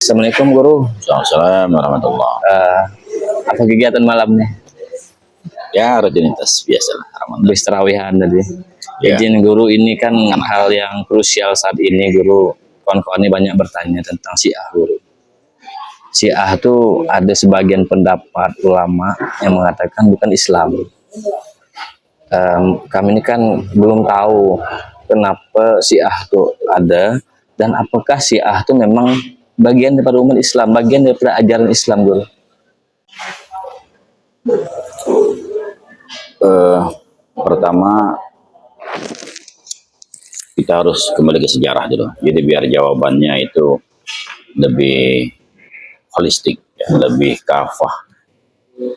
Assalamualaikum guru. Assalamualaikum warahmatullahi. Apa kegiatan malamnya? Ya rutinitas biasa lah, Ramadan. Habis tarawihan tadi. Ya. Izin guru, ini kan hal yang krusial saat ini guru. Kawan-kawan ini banyak bertanya tentang Syiah guru. Syiah itu ada sebagian pendapat ulama yang mengatakan bukan Islam. Kami ini kan belum tahu kenapa Syiah itu ada dan apakah Syiah itu memang bagian daripada umat Islam, bagian daripada ajaran Islam guru. Pertama kita harus kembali ke sejarah dulu. Jadi biar jawabannya itu lebih holistik, ya, lebih kafah,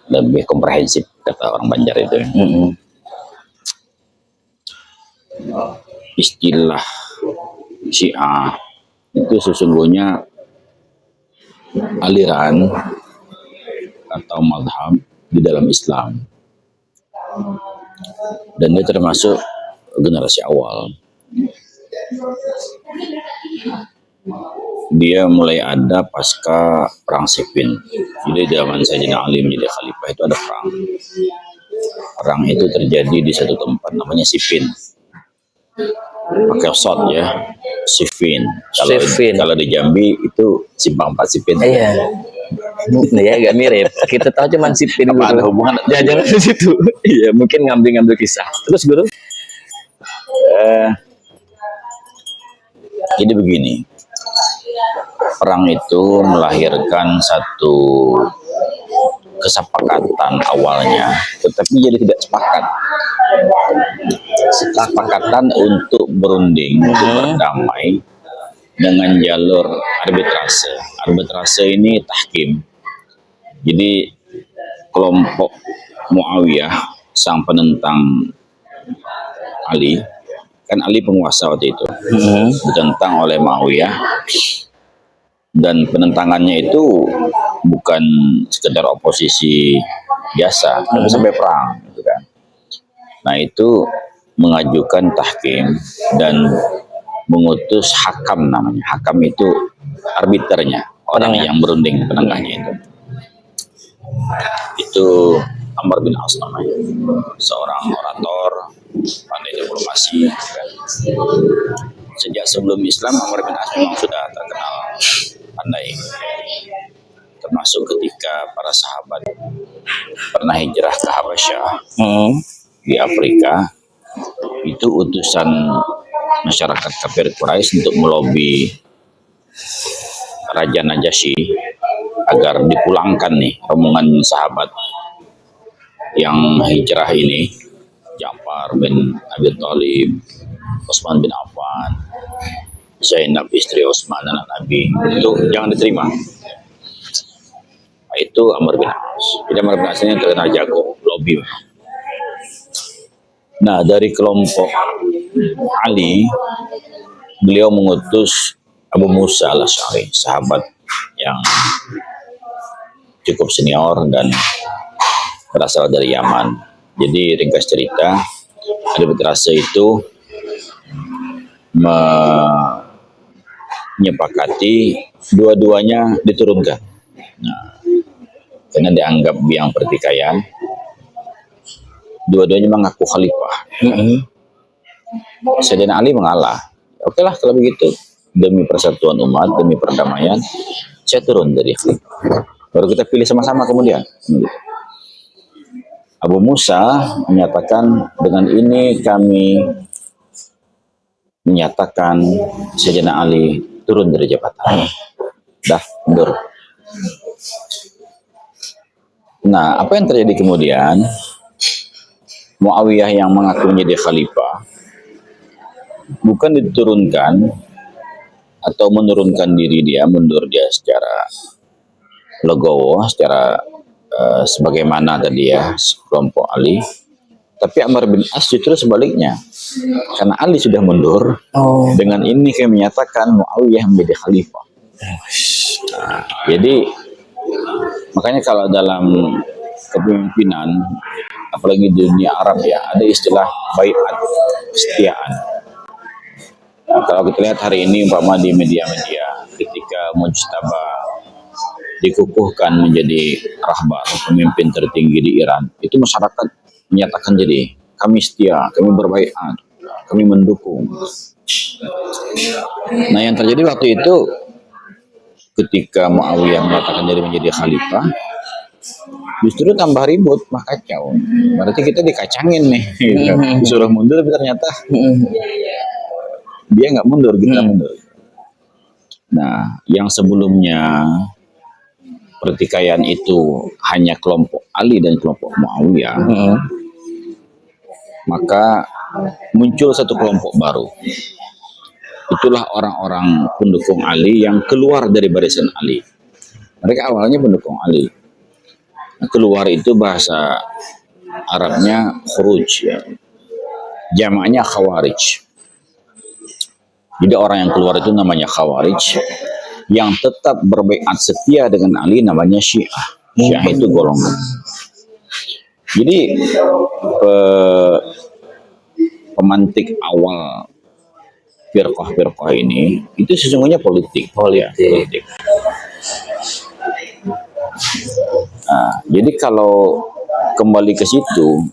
lebih komprehensif kata orang Banjar itu. Istilah Syiah itu sesungguhnya aliran atau madhab di dalam Islam, dan dia termasuk generasi awal. Dia mulai ada pasca perang Siffin. Jadi zaman Sayyidina Ali menjadi khalifah itu ada perang. Perang itu terjadi di satu tempat namanya Siffin. Pakai shot ya, Siffin. Kalau di Jambi itu Simpang 4 Siffin. Iya. Ya agak mirip. Kita tahu cuman Siffin guru. Apa ada hubungan? Jangan di situ. Iya, mungkin ngambil kisah. Terus guru? Jadi begini, perang itu melahirkan satu kesepakatan awalnya, tetapi jadi tidak sepakat. Kesepakatan untuk berunding, untuk berdamai dengan jalur arbitrase. Arbitrase ini tahkim. Jadi kelompok Muawiyah, sang penentang Ali, kan Ali penguasa waktu itu, ditentang oleh Muawiyah, dan penentangannya itu bukan sekedar oposisi biasa, tapi sampai perang, gitu kan. Nah itu mengajukan tahkim dan mengutus hakam namanya. Hakam itu arbiternya, orang yang berunding penengahnya itu. Itu Amr bin As namanya, seorang orator, pandai diplomasi. Sejak sebelum Islam, Amr bin As memang sudah terkenal pandai. Termasuk ketika para sahabat pernah hijrah ke Habasyah di Afrika, itu utusan masyarakat kafir Quraisy untuk melobi Raja Najasyi agar dipulangkan nih rombongan sahabat yang hijrah ini, Ja'far bin Abi Thalib, Utsman bin Affan, Zainab istri Utsman anak Nabi, itu jangan diterima. Nah, itu Amr bin As. Jadi Amr bin As ini terkenal jago lobby. Nah, dari kelompok Ali, beliau mengutus Abu Musa al-Asy'ari, sahabat yang cukup senior dan berasal dari Yaman. Jadi ringkas cerita, arbitrase itu menyepakati dua-duanya diturunkan. Nah, karena dianggap biang pertikaian, dua-duanya mengaku khalifah. Sayyidina Ali mengalah. Oke lah kalau begitu, demi persatuan umat, demi perdamaian, saya turun dari khalifah. Baru kita pilih sama-sama kemudian. Abu Musa menyatakan, dengan ini kami menyatakan Sayyidina Ali turun dari jabatan. Dah, mundur. Nah, apa yang terjadi kemudian? Muawiyah yang mengaku menjadi khalifah bukan diturunkan atau menurunkan diri dia, mundur dia secara legowo, secara sebagaimana tadi ya kelompok Ali, tapi Amr bin As justru sebaliknya, karena Ali sudah mundur. Dengan ini kami menyatakan Muawiyah menjadi khalifah. Nah, jadi makanya kalau dalam kepemimpinan, apalagi di dunia Arab ya, ada istilah baiat, kesetiaan. Nah, kalau kita lihat hari ini umpama di media-media, ketika Mujtaba dikukuhkan menjadi rahbar, pemimpin tertinggi di Iran, itu masyarakat menyatakan jadi kami setia, kami berbaiat, kami mendukung. Nah yang terjadi waktu itu ketika Muawiyah menyatakan diri menjadi khalifah, justru tambah ribut, mah kacau. Berarti kita dikacangin nih, disuruh mundur, tapi ternyata dia nggak mundur, kita mundur. Nah, yang sebelumnya pertikaian itu hanya kelompok Ali dan kelompok Muawiyah, maka muncul satu kelompok baru. Itulah orang-orang pendukung Ali yang keluar dari barisan Ali. Mereka awalnya pendukung Ali. Nah, keluar itu bahasa Arabnya khuruj, ya. Jamaknya khawarij. Jadi orang yang keluar itu namanya khawarij. Yang tetap berbaiat setia dengan Ali namanya Syiah. Syiah itu golongan. Jadi pemantik awal firqah-firqah ini itu sesungguhnya politik. Nah, jadi kalau kembali ke situ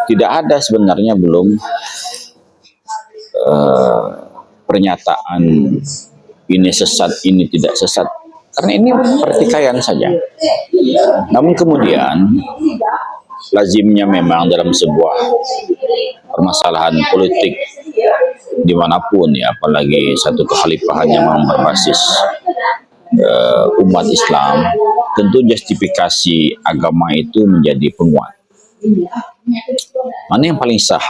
tidak ada sebenarnya belum pernyataan ini sesat, ini tidak sesat, karena ini pertikaian saja. Namun kemudian lazimnya memang dalam sebuah permasalahan politik dimanapun, ya, apalagi satu kekhalifahan yang memang berbasis umat Islam, tentu justifikasi agama itu menjadi penguat. Mana yang paling sah?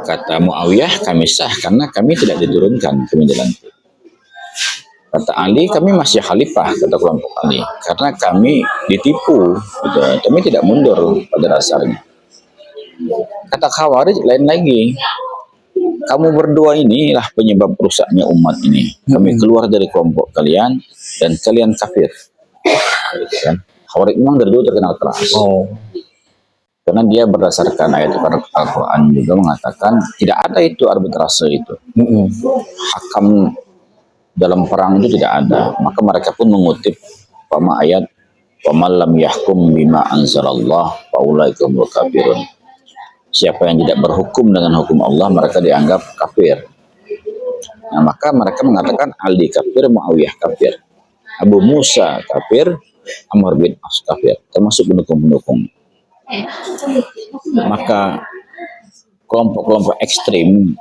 Kata Muawiyah, kami sah karena kami tidak diturunkan, kami dilantik. Kata Ali, kami masih khalifah, kata kelompok Ali, karena kami ditipu, gitu. Kami tidak mundur pada dasarnya. Kata Khawarij lain lagi, kamu berdua inilah penyebab rusaknya umat ini. Kami keluar dari kelompok kalian dan kalian kafir. Gitu kan? Khawarij memang dari dulu terkenal keras. Karena dia berdasarkan ayat Al-Quran juga mengatakan tidak ada itu arbitrase itu. Hakam dalam perang itu tidak ada. Maka mereka pun mengutip pama ayat wa lam yahkum bima anzalallah faulaika humul kafirun. Siapa yang tidak berhukum dengan hukum Allah, mereka dianggap kafir. Nah, maka mereka mengatakan Ali kafir, Muawiyah kafir, Abu Musa kafir, Amr bin As kafir, termasuk pendukung-pendukung. Maka kelompok-kelompok ekstrim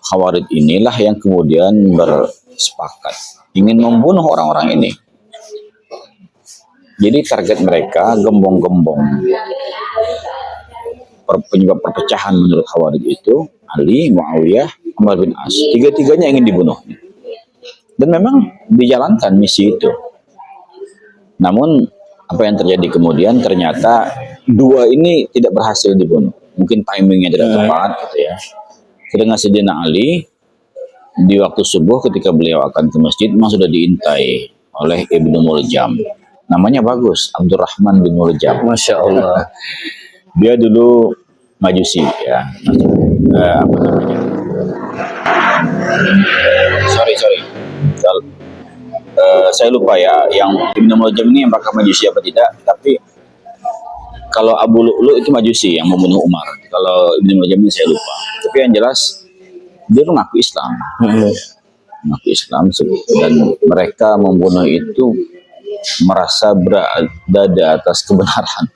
Khawarij inilah yang kemudian bersepakat ingin membunuh orang-orang ini. Jadi target mereka gembong-gembong. Penyebab perpecahan menurut Khawarij itu Ali, Muawiyah, Amr bin As. Tiga-tiganya ingin dibunuh. Dan memang dijalankan misi itu. Namun apa yang terjadi kemudian, ternyata dua ini tidak berhasil dibunuh. Mungkin timingnya tidak tepat, gitu ya. Dengan Sayyidina Ali di waktu subuh ketika beliau akan ke masjid, memang sudah diintai oleh Ibnu Muljam. Namanya bagus, Abdurrahman bin Muljam. Masya Allah. Dia dulu Majusi, ya. Apa namanya? Sorry. Saya lupa ya, yang Ibnu Muljam ini apakah Majusi apa tidak, tapi kalau Abu Lu'lu itu Majusi yang membunuh Umar. Kalau Ibnu Muljam ini saya lupa. Tapi yang jelas dia mengaku Islam. Mengaku Islam, dan mereka membunuh itu merasa berada di atas kebenaran.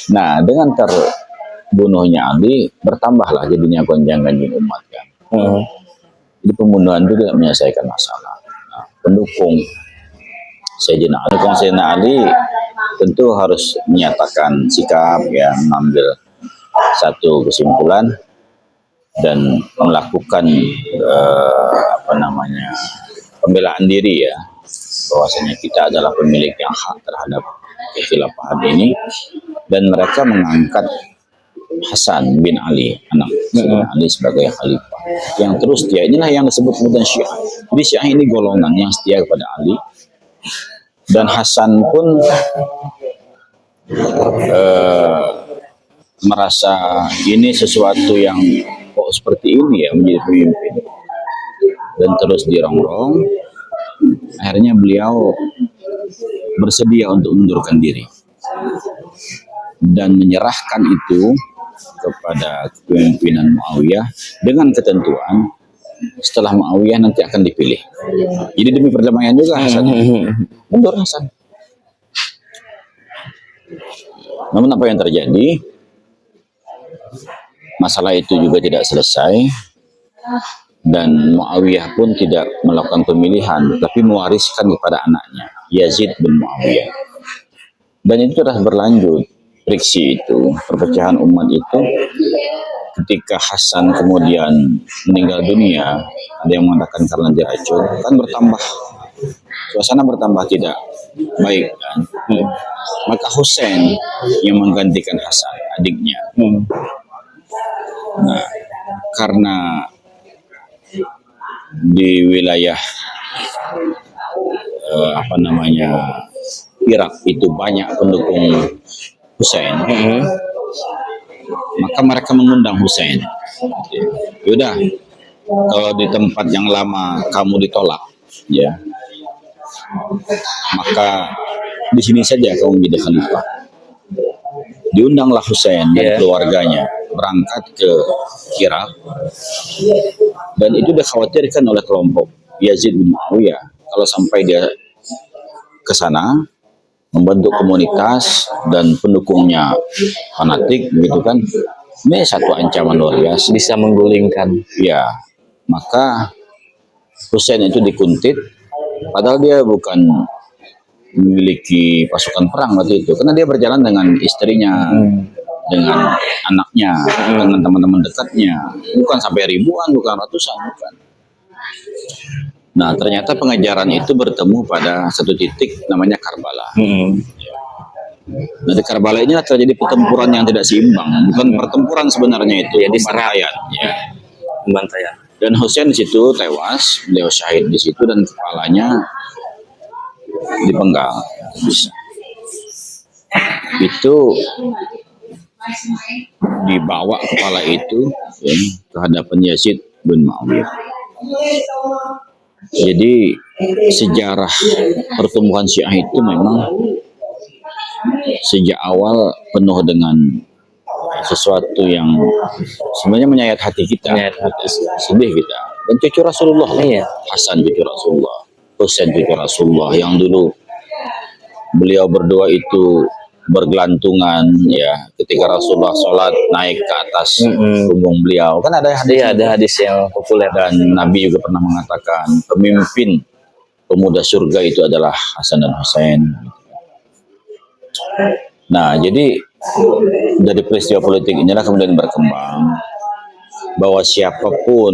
Nah, dengan terbunuhnya Ali, bertambahlah jadinya gonjang-ganjing umat, kan. Jadi pembunuhan itu tidak menyelesaikan masalah. Nah, pendukung Sayyidina Ali tentu harus menyatakan sikap, ya, mengambil satu kesimpulan dan melakukan pembelaan diri, ya, bahwasanya kita adalah pemilik yang hak terhadap kekhilafahan ini, dan mereka mengangkat Hasan bin Ali, anak Sayyidina Ali, sebagai khalifah yang terus setia. Inilah yang disebut kemudian Syiah. Jadi Syiah ini golongan yang setia kepada Ali, dan Hasan pun merasa ini sesuatu yang kok seperti ini, ya, menjadi pemimpin, dan terus dirongrong akhirnya beliau bersedia untuk mundurkan diri dan menyerahkan itu kepada kepemimpinan Muawiyah dengan ketentuan setelah Muawiyah nanti akan dipilih. Jadi demi perdamaian juga Hasan mundur Hasan. Namun apa yang terjadi? Masalah itu juga tidak selesai dan Muawiyah pun tidak melakukan pemilihan, tapi mewariskan kepada anaknya Yazid bin Muawiyah. Dan itu terus berlanjut. Friksi itu, perpecahan umat itu, ketika Hasan kemudian meninggal dunia, ada yang mengatakan karena diracun, kan bertambah, suasana bertambah tidak baik kan. Maka Husain yang menggantikan Hasan, adiknya. Nah, karena di wilayah Irak itu banyak pendukung Husain, maka mereka mengundang Husain. Yaudah, kalau di tempat yang lama kamu ditolak, ya, maka di sini saja kamu menjadi khalifah. Diundanglah Husain dan keluarganya berangkat ke Irak, dan itu dikhawatirkan oleh kelompok Yazid bin Muawiyah kalau sampai dia ke sana membentuk komunitas dan pendukungnya fanatik gitu kan, ini satu ancaman luar biasa, Bisa menggulingkan. ya. Maka Husain itu dikuntit, padahal dia bukan memiliki pasukan perang waktu itu, karena dia berjalan dengan istrinya, dengan anaknya, dengan teman-teman dekatnya, bukan sampai ribuan, bukan ratusan, bukan. Nah, ternyata pengejaran itu bertemu pada satu titik namanya Karbala. Nah, di Karbala ini terjadi pertempuran yang tidak seimbang, bukan pertempuran sebenarnya itu, pembantaian. Ya. Pembantaian. Dan Husain di situ tewas, beliau syahid di situ dan kepalanya dipenggal. Bisa. Itu dibawa kepala itu ya, ke hadapan Yazid bin Muawiyah. Jadi sejarah pertumbuhan Syiah itu memang sejak awal penuh dengan sesuatu yang sebenarnya menyayat hati kita, sedih kita. Dan cucu Rasulullah, Hasan cucu Rasulullah, Husain cucu Rasulullah, yang dulu beliau berdua itu bergelantungan ya ketika Rasulullah sholat naik ke atas punggung beliau, kan ada hadis yang populer, dan Nabi juga pernah mengatakan pemimpin pemuda surga itu adalah Hasan dan Husain. Nah, jadi dari peristiwa politik inilah kemudian berkembang bahwa siapapun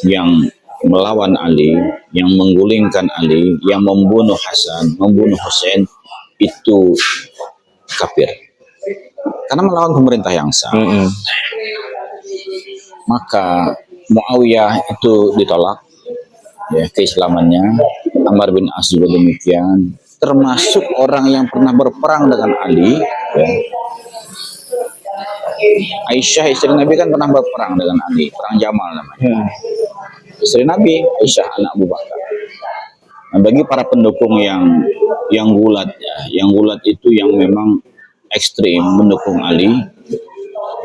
yang melawan Ali, yang menggulingkan Ali, yang membunuh Hasan, membunuh Husain, itu kafir karena melawan pemerintah yang sah. Maka Muawiyah itu ditolak ya keislamannya, Ammar bin As juga demikian, termasuk orang yang pernah berperang dengan Ali ya. Aisyah istri Nabi kan pernah berperang dengan Ali, perang Jamal namanya. Istri Nabi Aisyah anak Abu Bakar. Nah, bagi para pendukung yang gulat ya, yang gulat itu yang memang ekstrim mendukung Ali,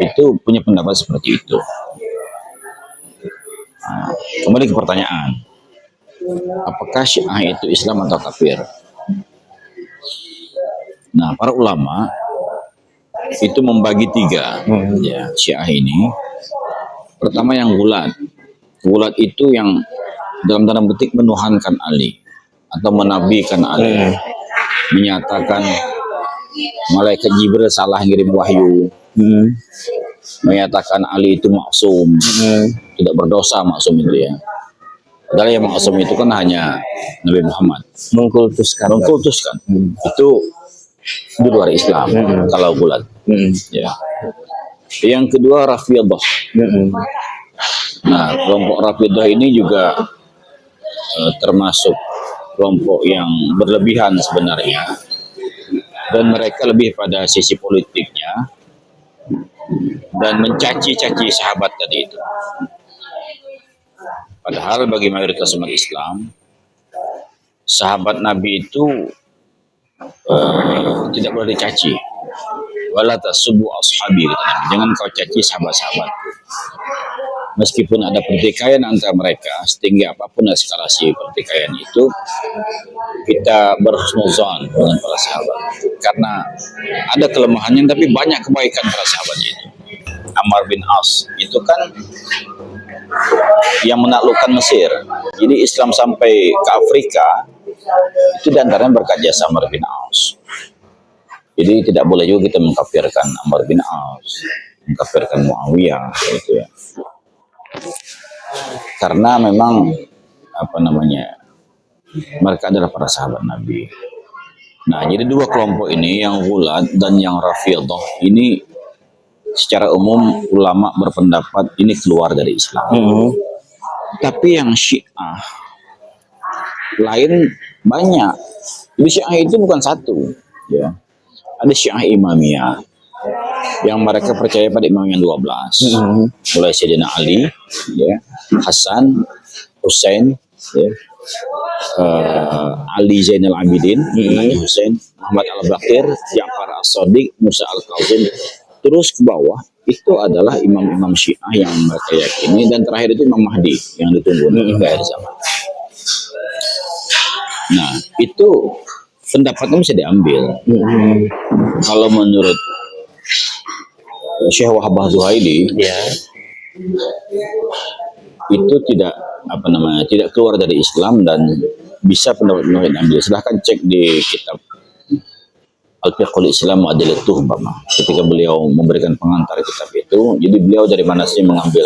itu punya pendapat seperti itu. Nah, kembali ke pertanyaan, apakah Syiah itu Islam atau kafir? Nah, para ulama itu membagi tiga ya Syiah ini. Pertama yang gulat. Gulat itu yang dalam tanda petik menuhankan Ali atau menabikan Ali, menyatakan malaikat Jibril salah ngirim wahyu, menyatakan Ali itu maksum, tidak berdosa maksum itu ya. Padahal yang maksum itu kan hanya Nabi Muhammad. Mengkultuskan. Itu di luar Islam kalau gulat. Ya. Yang kedua Rafidhah. Nah, kelompok Rafidhah ini juga termasuk kelompok yang berlebihan sebenarnya, dan mereka lebih pada sisi politiknya dan mencaci-caci sahabat tadi itu. Padahal bagi mayoritas umat Islam, sahabat Nabi itu tidak boleh dicaci. Wala tasubbu ashabi, kata Nabi. Jangan kau caci sahabat-sahabatku. Meskipun ada pertikaian antara mereka, setinggi apapun eskalasi pertikaian itu, kita berhusnuzon dengan para sahabat. Karena ada kelemahannya, tapi banyak kebaikan para sahabat itu. Ammar bin As itu kan yang menaklukkan Mesir. Jadi Islam sampai ke Afrika itu diantaranya berkat jasa Ammar bin As. Jadi tidak boleh juga kita mengkafirkan Ammar bin As, mengkafirkan Muawiyah, gitu ya. Karena memang mereka adalah para sahabat Nabi. Nah, jadi dua kelompok ini, yang Ghulat dan yang Rafidhah ini, secara umum ulama berpendapat ini keluar dari Islam. Tapi yang Syiah lain banyak. Jadi Syiah itu bukan satu, ya. Ada Syiah Imamiyah yang mereka percaya pada imam yang 12. Mulai Sayyidina Ali, ya, Hasan, Husain, ya, Ali Zainal Abidin, Husain, Muhammad Al-Baqir, Ja'far As-Shadiq, Musa Al-Kazim, terus ke bawah itu adalah imam-imam Syiah yang mereka yakini, dan terakhir itu Imam Mahdi yang ditunggu di akhir zaman. Nah, itu pendapatnya bisa diambil. Kalau menurut Syekh Wahbah Zuhaili, itu tidak tidak keluar dari Islam dan bisa pendapat diambil. Silahkan cek di kitab Al-Fiqhul Islam Adilat Tuhbama. Ketika beliau memberikan pengantar kitab itu, jadi beliau dari mana sih mengambil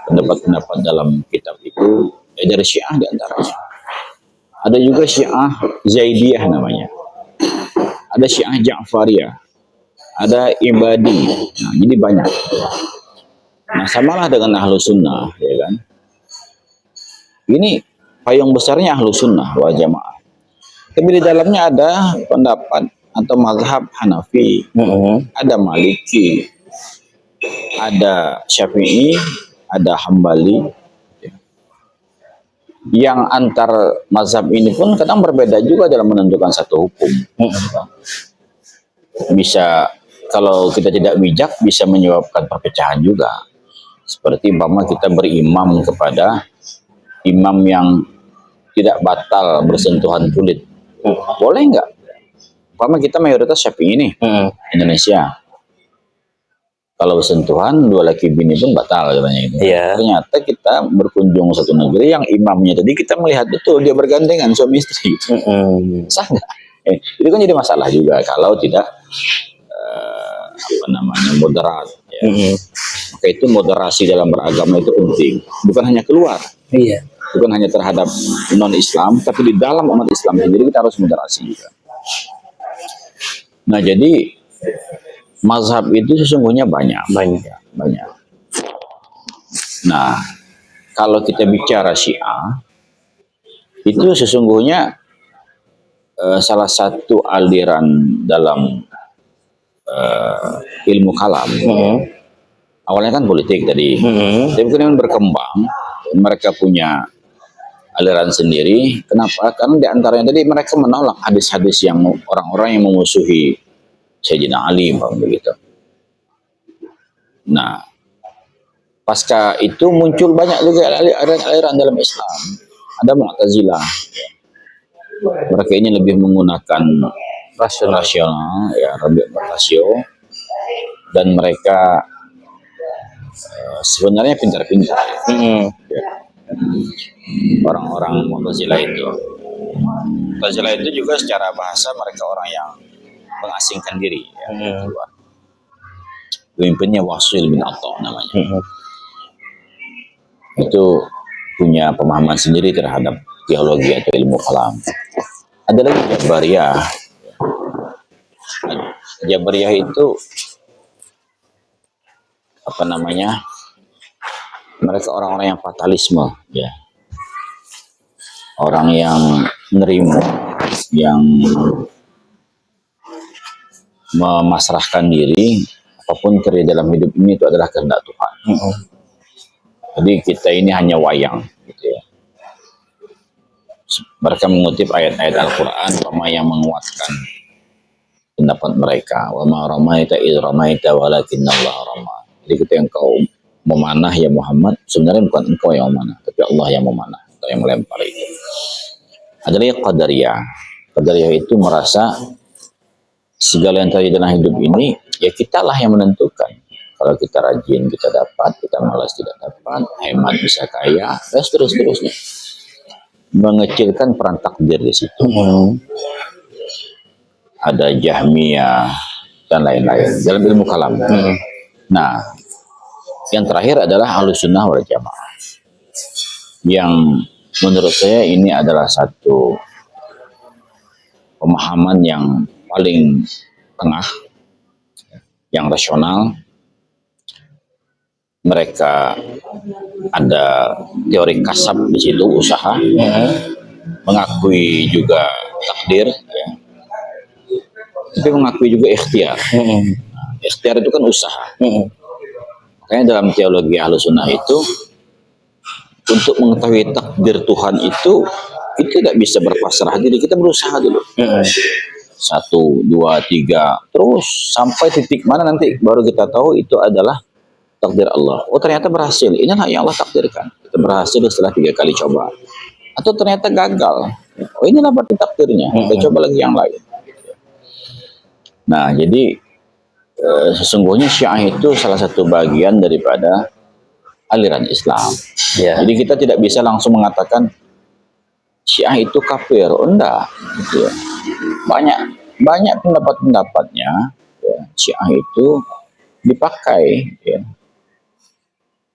pendapat-pendapat dalam kitab itu? Dari Syiah di antaranya. Ada juga Syiah Zaidiyah namanya. Ada Syiah Ja'fariyah. Ada Ibadi. Nah, jadi banyak. Nah, samalah dengan Ahlus Sunnah, ya kan? Ini payung besarnya Ahlus Sunnah wal Jamaah. Tapi di dalamnya ada pendapat atau mazhab Hanafi, ada Maliki, ada Syafi'i, ada Hambali. Yang antar mazhab ini pun kadang berbeda juga dalam menentukan satu hukum. Bisa, kalau kita tidak bijak, bisa menyebabkan perpecahan juga. Seperti umpama kita berimam kepada imam yang tidak batal bersentuhan kulit, boleh nggak? Umpama kita mayoritas Syafi'i ini Indonesia, kalau bersentuhan dua laki bini pun batal katanya itu. Ternyata kita berkunjung satu negeri yang imamnya tadi kita melihat betul dia bergandengan suami istri. Sah nggak? Itu kan jadi masalah juga kalau tidak moderat. Ya. Maka itu moderasi dalam beragama itu penting. Bukan hanya keluar, bukan hanya terhadap non-Islam, tapi di dalam umat Islam sendiri kita harus moderasi juga. Nah, jadi mazhab itu sesungguhnya banyak. Nah, kalau kita bicara Syiah, itu sesungguhnya salah satu aliran dalam ilmu kalam. Awalnya kan politik tadi, tapi kemudian berkembang, mereka punya aliran sendiri. Kenapa? Karena di antaranya tadi mereka menolak hadis-hadis yang orang-orang yang memusuhi Sayyidina Ali, begitu. Nah, pasca itu muncul banyak juga aliran dalam Islam. Ada Mu'tazilah. Mereka ini lebih menggunakan rasional, ya, rasio, dan mereka sebenarnya pintar-pintar. Ya. Orang-orang Mu'tazilah itu. Mu'tazilah itu juga secara bahasa mereka orang yang mengasingkan diri. Ya, pemimpinnya Wasil bin Atta namanya. Itu punya pemahaman sendiri terhadap teologi atau ilmu kalam. Ada lagi Jabariyah. Jabariyah itu mereka orang-orang yang fatalisme, ya. Orang yang menerima, yang memasrahkan diri, apapun terjadi dalam hidup ini itu adalah kehendak Tuhan. Jadi kita ini hanya wayang, gitu ya. Mereka mengutip ayat-ayat Al-Quran yang menguatkan pendapat mereka. Wa ma ramaita id ramaita walakinnallaha rama. Jadi ketika engkau memanah ya Muhammad, sebenarnya bukan engkau yang memanah, tapi Allah yang memanah atau yang melempar itu. Adalah qadariyah. Qadariyah itu merasa segala yang terjadi dalam hidup ini ya kitalah yang menentukan. Kalau kita rajin kita dapat, kita malas tidak dapat, hemat bisa kaya, dan seterusnya. Mengecilkan peran takdir di situ. Ada Jahmiyah dan lain-lain dalam ilmu kalam. Nah, yang terakhir adalah Ahlussunnah wal Jamaah. Yang menurut saya ini adalah satu pemahaman yang paling tengah, yang rasional. Mereka ada teori kasab di situ, usaha, mengakui juga takdir, ya. Tapi mengakui juga ikhtiar. Ikhtiar itu kan usaha. Makanya dalam teologi Ahlussunnah itu, untuk mengetahui takdir Tuhan itu tidak bisa berpasrah diri, kita berusaha dulu. 1, 2, 3, terus sampai titik mana nanti baru kita tahu itu adalah takdir Allah. Oh ternyata berhasil, inilah yang Allah takdirkan. Kita berhasil setelah 3 kali coba. Atau ternyata gagal. Oh inilah berarti takdirnya. Kita coba lagi yang lain. Nah jadi sesungguhnya Syiah itu salah satu bagian daripada aliran Islam. Ya. Jadi kita tidak bisa langsung mengatakan Syiah itu kafir. Oh, enggak. Gitu ya. Banyak pendapat-pendapatnya ya, Syiah itu dipakai ya.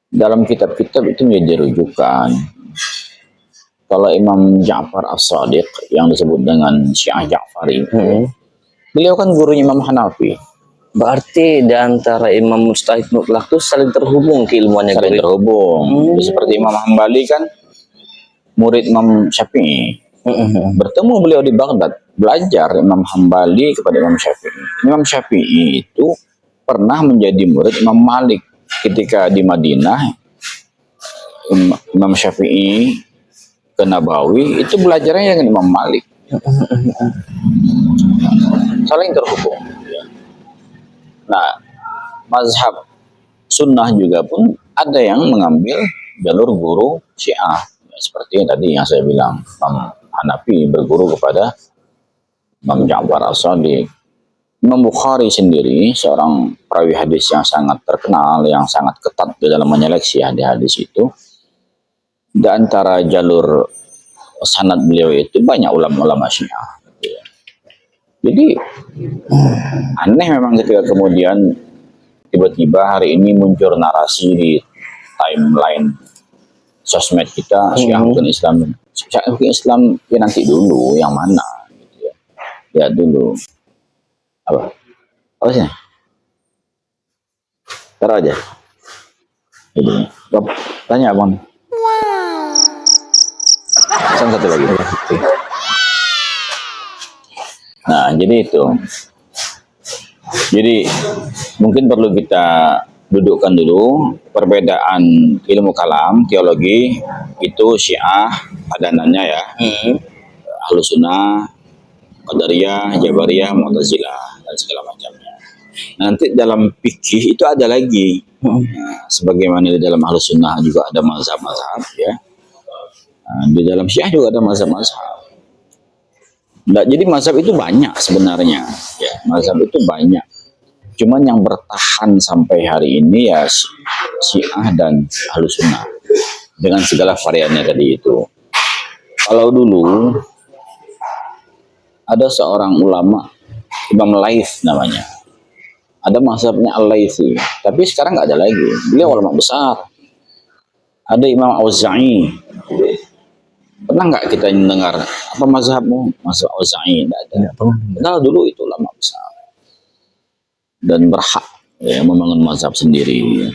Dalam kitab-kitab itu menjadi rujukan. Kalau Imam Ja'far As-Shadiq yang disebut dengan Syiah Ja'fari, beliau kan gurunya Imam Hanafi. Berarti di antara Imam Mujtahid mutlak itu saling terhubung keilmuannya. Saling terhubung. Seperti Imam Hambali kan murid Imam Syafi'i. Bertemu beliau di Baghdad, belajar Imam Hambali kepada Imam Syafi'i. Imam Syafi'i itu pernah menjadi murid Imam Malik. Ketika di Madinah, Imam Syafi'i ke Nabawi itu belajarnya dengan Imam Malik. Saling terhubung. Nah, mazhab sunnah juga pun ada yang mengambil jalur guru Syiah. Seperti yang tadi yang saya bilang, Imam Hanafi berguru kepada Imam Ja'far As-Shadiq. Imam Bukhari sendiri, seorang perawi hadis yang sangat terkenal, yang sangat ketat di dalam menyeleksi hadis-hadis itu. Di antara jalur sanad beliau itu banyak ulama-ulama Syiah. Jadi aneh memang ketika kemudian tiba-tiba hari ini muncul narasi di timeline sosmed kita, Syiah bukan Islam. Syiah bukan Islam, ya nanti dulu yang mana gitu ya. Lihat dulu. Apa sih? Taruh aja. Jadi, tanya abang. Satu lagi. Nah, jadi itu. Jadi mungkin perlu kita dudukkan dulu perbedaan ilmu kalam, teologi itu Syiah padanannya ya. Ahlussunnah, Qadariyah, Jabariyah, Mu'tazilah dan segala macamnya. Nanti dalam fikih itu ada lagi. Nah, sebagaimana di dalam Ahlussunnah juga ada mazhab-mazhab ya. Nah, di dalam Syiah juga ada mazhab-mazhab. Nah, jadi mazhab itu banyak sebenarnya. Ya, mazhab itu banyak. Cuman yang bertahan sampai hari ini ya Syiah dan Ahlussunnah dengan segala variannya tadi itu. Kalau dulu ada seorang ulama, Imam Laits namanya. Ada mazhabnya Al-Laitsi, tapi sekarang nggak ada lagi. Beliau ulama besar. Ada Imam Auza'i. Pernah nggak kita dengar apa mazhabmu? Mazhab Auza'i? Nggak ada. Padahal dulu itu ulama besar dan berhak ya, membangun mazhab sendiri.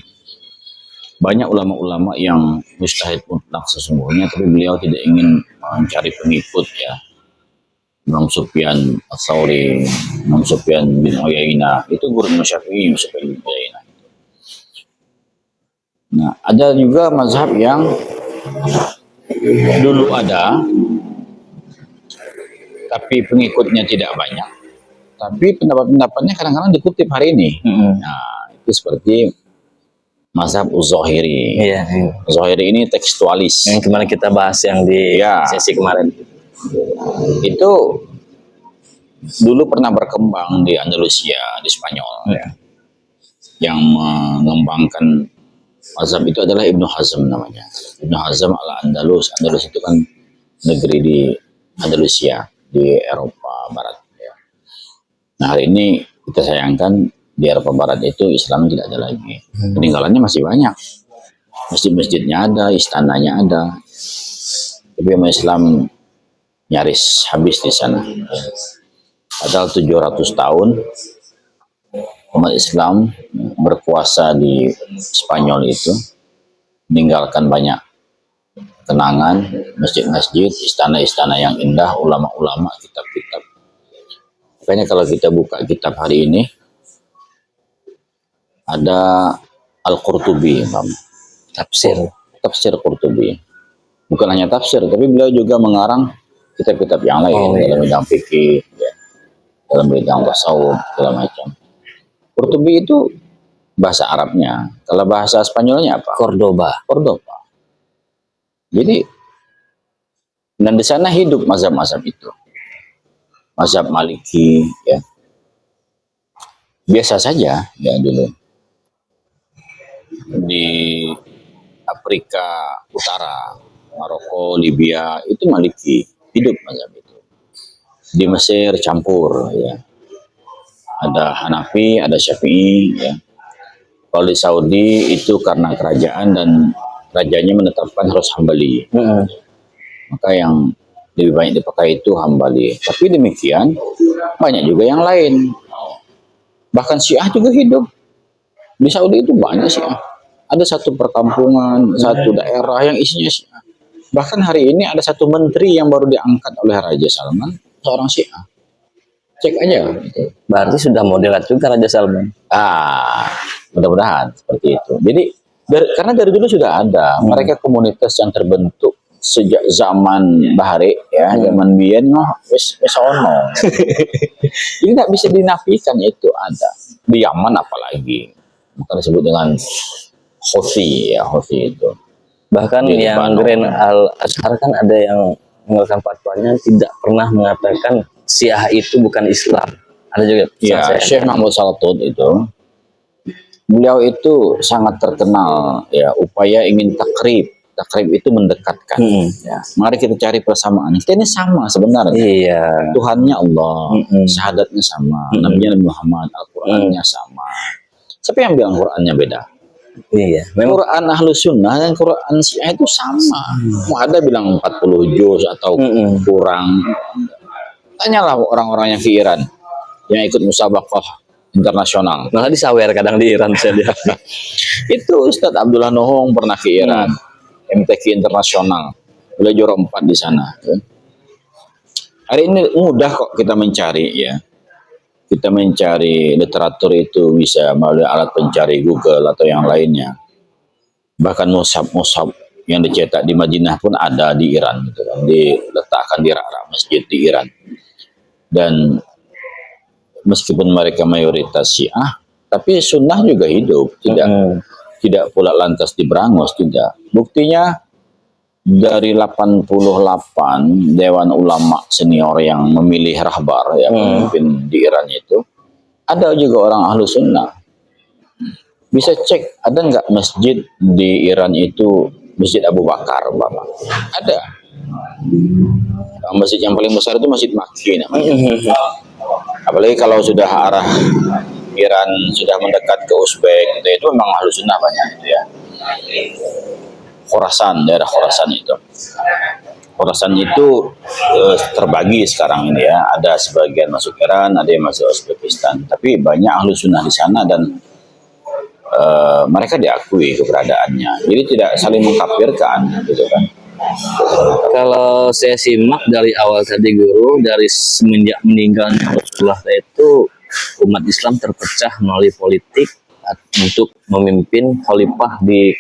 Banyak ulama-ulama yang mujtahid mutlak sesungguhnya, tapi beliau tidak ingin mencari pengikut ya. Imam Sufyan Ats-Tsauri, Imam Sufyan bin Uyainah, itu guru Imam Syafi'i, Imam Sufyan bin Uyainah. Nah, ada juga mazhab yang dulu ada, tapi pengikutnya tidak banyak. Tapi pendapat-pendapatnya kadang-kadang dikutip hari ini. Nah, itu seperti mazhab Az-Zahiri. Iya, iya. Zahiri ini tekstualis. Yang kemarin kita bahas yang di Ya. sesi kemarin. Itu dulu pernah berkembang di Andalusia, di Spanyol. Ya. Yang mengembangkan mazhab itu adalah Ibnu Hazm namanya. Ibnu Hazm al-Andalus. Andalus itu kan negeri di Andalusia, di Eropa Barat. Ya. Nah, hari ini kita sayangkan di Eropa Barat itu Islam tidak ada lagi. Peninggalannya masih banyak. Masjid-masjidnya ada, istananya ada. Tapi umat Islam nyaris habis di sana. Padahal 700 tahun umat Islam berkuasa di Spanyol itu, meninggalkan banyak kenangan, masjid-masjid, istana-istana yang indah, ulama-ulama, kitab-kitab. Makanya kalau kita buka kitab hari ini, ada Al-Qurtubi, tafsir Qurtubi. Bukan hanya tafsir, tapi beliau juga mengarang kitab-kitab yang lain dalam bidang fikih, ya, dalam bidang tasawuf, segala macam. Qurtubi itu bahasa Arabnya. Kalau bahasa Spanyolnya apa? Cordoba. Jadi, dan di sana hidup mazhab-mazhab itu. Mazhab Maliki, ya. Biasa saja, ya dulu. Di Afrika Utara, Maroko, Libya, itu Maliki. Hidup mazhab itu. Di Mesir campur, ya. Ada Hanafi, ada Syafi'i, ya. Kalau di Saudi itu karena kerajaan dan rajanya menetapkan harus Hambali. Maka yang lebih banyak dipakai itu Hambali. Tapi demikian banyak juga yang lain. Bahkan Syiah juga hidup. Di Saudi itu banyak Syiah. Ada satu perkampungan, satu daerah yang isinya Syiah. Bahkan hari ini ada satu menteri yang baru diangkat oleh Raja Salman, seorang Syiah. Cek aja. Berarti sudah moderat juga Raja Salman. Mudah-mudahan seperti itu. Jadi karena dari dulu sudah ada mereka komunitas yang terbentuk sejak zaman Bahari, ya, zaman biyen wis ono. Jadi nggak bisa dinafikan itu ada. Di Yaman apalagi. Bukan disebut dengan Houthi, ya, Houthi itu. Bahkan Di yang Lebanon. Grand Al-Azhar kan ada yang mengeluarkan fatwanya tidak pernah mengatakan Syiah itu bukan Islam. Ada juga. Ya, Syekh Mahmud Saltut itu, beliau itu sangat terkenal, ya, upaya ingin takrib. Takrib itu mendekatkan. Ya. Mari kita cari persamaan. Kita ini sama sebenarnya. Iya. Tuhannya Allah, syahadatnya sama, Nabi Muhammad, Al-Qurannya sama. Siapa yang bilang Qurannya beda? Iya. Memang Quran Ahlus Sunnah dan Quran Syiah itu sama. Mau ada bilang 40 juz atau kurang. Tanyalah orang-orang yang ke Iran, yang ikut musabaqah internasional. malah disawer kadang di Iran saya lihat. Itu Ustadz Abdullah Nohong pernah ke Iran, MTQ internasional, beliau juara 4 di sana. Hari ini mudah kok kita mencari, ya. Kita mencari literatur itu bisa melalui alat pencari Google atau yang lainnya. Bahkan mushaf-mushaf yang dicetak di Madinah pun ada di Iran, gitu kan, diletakkan di rak-rak masjid di Iran. Dan meskipun mereka mayoritas Syiah, tapi Sunnah juga hidup, tidak pula lantas diberangus, tidak. Buktinya dari 88 Dewan Ulama senior yang memilih rahbar, ya, pemimpin di Iran itu, ada juga orang Ahlu Sunnah. Bisa cek, ada nggak masjid di Iran itu Masjid Abu Bakar, Bapak? Ada. Masjid yang paling besar itu Masjid Makki namanya. Apalagi kalau sudah arah Iran sudah mendekat ke Uzbek, itu memang Ahlu Sunnah banyak itu, ya. Khorasan, daerah Khorasan itu. Khorasan itu terbagi sekarang ini, ya. Ada sebagian masuk Iran, ada yang masuk Uzbekistan. Tapi banyak Ahlu Sunnah di sana dan mereka diakui keberadaannya. Jadi tidak saling mengkafirkan, gitu kan. Kalau saya simak dari awal tadi Guru, dari semenjak meninggalnya Rasulullah itu umat Islam terpecah melalui politik untuk memimpin khalifah di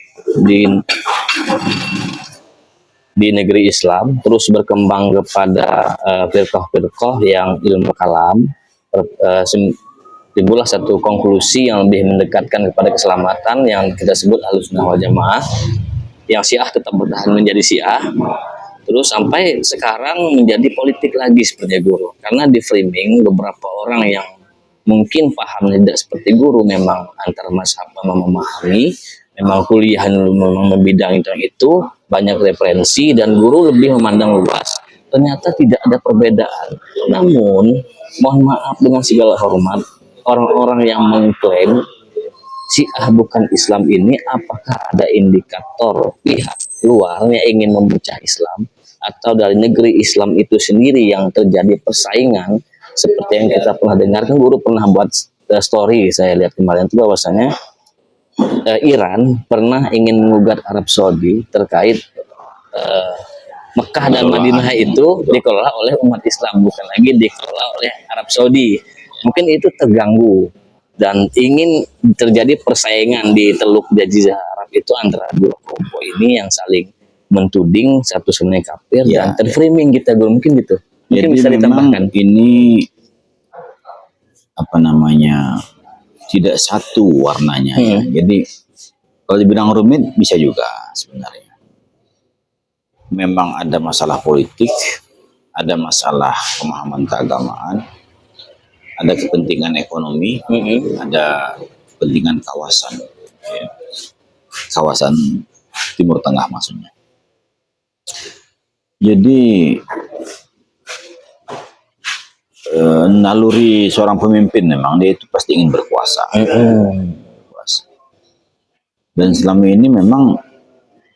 di negeri Islam, terus berkembang kepada firqah-firqah yang ilmu kalam, timbullah satu konklusi yang lebih mendekatkan kepada keselamatan yang kita sebut Ahlussunnah wal Jamaah, yang Syiah tetap bertahan menjadi Syiah, terus sampai sekarang menjadi politik lagi seperti guru, karena di framing beberapa orang yang mungkin paham tidak seperti guru, memang antar mazhab memahami, memang kuliah memang membidang itu banyak referensi, dan guru lebih memandang luas. Ternyata tidak ada perbedaan. Namun mohon maaf dengan segala hormat, orang-orang yang mengklaim Syiah bukan Islam ini, apakah ada indikator pihak luar yang ingin memecah Islam, atau dari negeri Islam itu sendiri yang terjadi persaingan seperti yang kita pernah dengarkan? Guru pernah buat story, saya lihat kemarin itu, bahwasanya Iran pernah ingin mengugat Arab Saudi terkait Mekah dan Madinah itu dikelola oleh umat Islam, bukan lagi dikelola oleh Arab Saudi. Mungkin itu terganggu dan ingin terjadi persaingan di Teluk Jazirah Arab itu antara dua kelompok ini yang saling mentuding satu sama lain kafir dan terframing kita, Guru, mungkin gitu. Mungkin jadi bisa ditambahkan. Ini apa namanya, tidak satu warnanya ya. Jadi kalau dibilang rumit bisa juga sebenarnya. Memang ada masalah politik, ada masalah pemahaman keagamaan, ada kepentingan ekonomi, ada kepentingan kawasan, ya. Kawasan Timur Tengah maksudnya. Jadi naluri seorang pemimpin memang dia itu pasti ingin berkuasa. Dan selama ini memang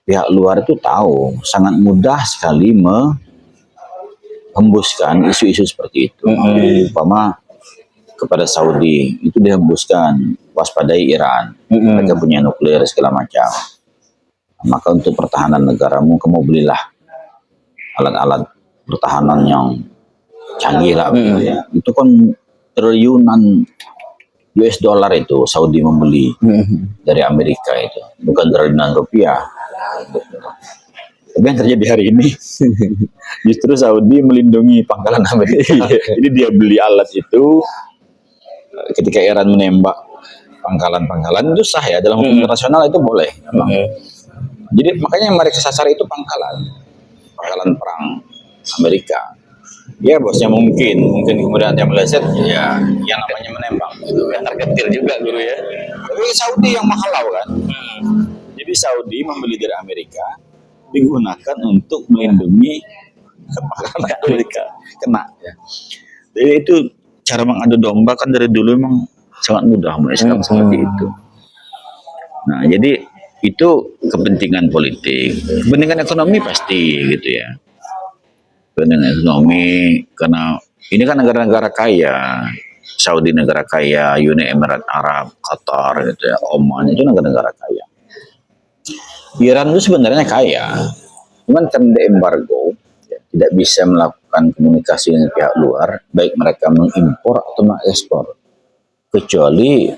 pihak luar itu tahu sangat mudah sekali menghembuskan isu-isu seperti itu. Umpama kepada Saudi itu dihembuskan, waspadai Iran, mereka punya nuklir segala macam. Maka untuk pertahanan negaramu, kamu belilah alat-alat pertahanan yang canggih lah, ya. Itu kan triliunan US dollar itu Saudi membeli dari Amerika, itu bukan triliunan rupiah. Tapi yang terjadi hari ini justru Saudi melindungi pangkalan Amerika. Jadi dia beli alat itu ketika Iran menembak pangkalan-pangkalan, itu sah ya, dalam hukum internasional itu boleh memang. Jadi makanya yang mereka sasar itu pangkalan perang Amerika. Ya bosnya mungkin kemudian dia meleset, ya yang namanya menembak itu kan terketir juga, Guru, ya. Tapi Saudi yang menghalau kan. Jadi Saudi membeli dari Amerika digunakan untuk melindungi pangkalan Amerika kena, ya. Jadi itu cara mengadu domba kan dari dulu memang sangat mudah Islam seperti itu. Nah, jadi itu kepentingan politik, kepentingan ekonomi pasti gitu ya. Kepentingan ekonomi karena ini kan negara-negara kaya, Saudi negara kaya, Uni Emirat Arab, Qatar gitu ya, Oman itu negara-negara kaya. Iran itu sebenarnya kaya, cuman karena embargo ya, tidak bisa melakukan komunikasi dengan pihak luar, baik mereka mengimpor atau mengekspor, kecuali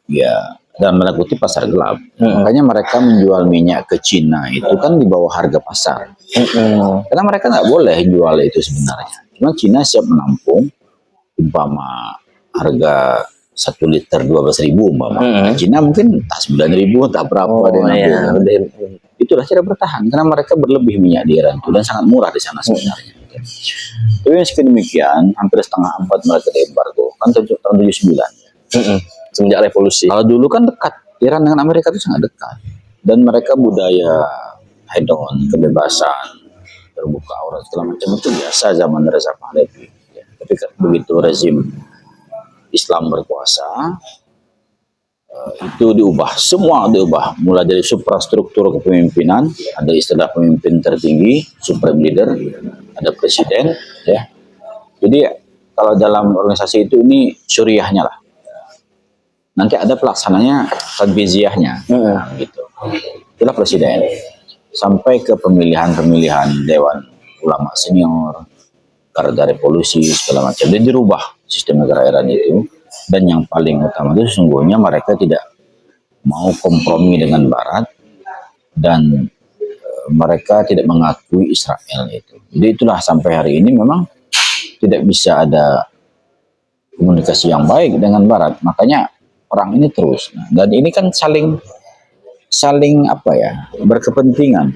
ya dalam melakukan pasar gelap. Makanya mereka menjual minyak ke Cina itu kan di bawah harga pasar. Karena mereka nggak boleh jual itu sebenarnya. Cuma Cina siap menampung, umpama harga 1 liter 12.000 umpama. Cina mungkin tak 9.000, tak berapa. Itulah cara bertahan. Karena mereka berlebih minyak di Iran itu dan sangat murah di sana sebenarnya. Tapi meski demikian, hampir setengah abad mereka diembargo. Kan tahun 79. Semenjak revolusi. Kalau dulu kan dekat, Iran dengan Amerika itu sangat dekat. Dan mereka budaya hedon, kebebasan, terbuka aurat segala macam itu biasa zaman Reza Pahlavi. Ya. Tapi begitu rezim Islam berkuasa, itu diubah, semua diubah. Mulai dari suprastruktur kepemimpinan, ada istilah pemimpin tertinggi, supreme leader, ada presiden, ya. Jadi kalau dalam organisasi itu ini syuriahnya lah. Nanti ada pelaksananya, tanfiziyahnya, gitu. Itulah presiden. Sampai ke pemilihan Dewan Ulama Senior, Garda Revolusi, segala macam. Dan dirubah sistem negara Iran itu. Dan yang paling utama itu sesungguhnya mereka tidak mau kompromi dengan Barat dan mereka tidak mengakui Israel itu. Jadi itulah sampai hari ini memang tidak bisa ada komunikasi yang baik dengan Barat. Makanya perang ini terus. Nah, dan ini kan saling apa ya, berkepentingan.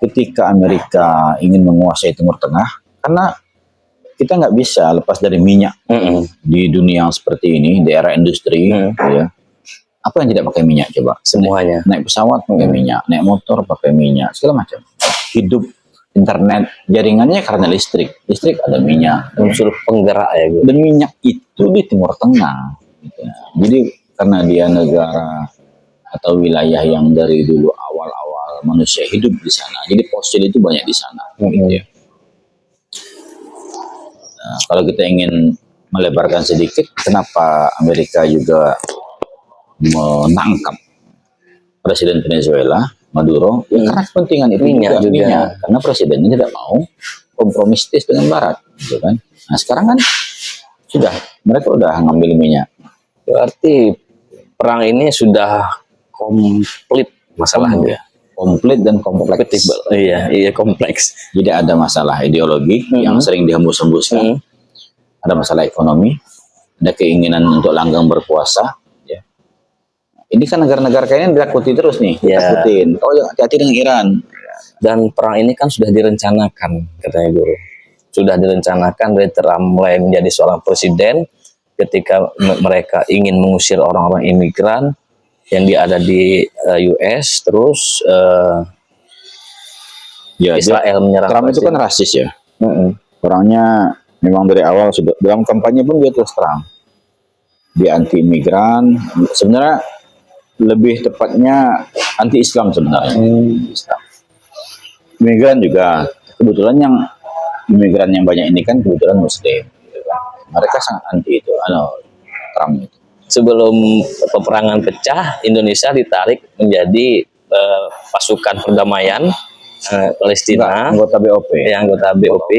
Ketika Amerika ingin menguasai Timur Tengah, karena kita nggak bisa lepas dari minyak di dunia yang seperti ini, di era industri, ya. Apa yang tidak pakai minyak coba? Semuanya. Naik pesawat pakai minyak, naik motor pakai minyak, segala macam. Hidup, internet, jaringannya karena listrik ada minyak. Unsur penggerak ya, Guru. Dan minyak itu di Timur Tengah. Gitu. Jadi karena dia negara atau wilayah yang dari dulu awal-awal manusia hidup di sana, jadi fosil itu banyak di sana. Gitu ya. Nah, kalau kita ingin melebarkan sedikit, kenapa Amerika juga menangkap Presiden Venezuela, Maduro? Ya, karena kepentingan itu Minyak juga. Karena presidennya tidak mau kompromistis dengan Barat, gitu kan? Nah sekarang kan mereka udah ngambil minyak. Berarti perang ini sudah komplit masalahnya. Komplit dan kompleks. Iya kompleks. Jadi ada masalah ideologi yang sering dihembus-hembuskan, ada masalah ekonomi, ada keinginan untuk langgeng berkuasa. Ya. Ini kan negara-negara kayaknya ditakuti terus nih, ditakutin. Oh ya, hati-hati dengan Iran. Dan perang ini kan sudah direncanakan, katanya Guru. Sudah direncanakan dari Trump mulai menjadi seorang presiden, ketika mereka ingin mengusir orang-orang imigran yang ada di US, terus Israel menyerang Trump itu kan rasis ya. Orangnya memang dari awal sudah dalam kampanye pun dia terus terang dia anti imigran, sebenarnya lebih tepatnya anti Islam sebenarnya. Islam. Imigran juga, kebetulan yang imigran yang banyak ini kan kebetulan Muslim, gitu kan. Mereka sangat anti itu, Trump itu. Sebelum peperangan pecah, Indonesia ditarik menjadi pasukan perdamaian Palestina. Anggota BOP. Anggota BOP.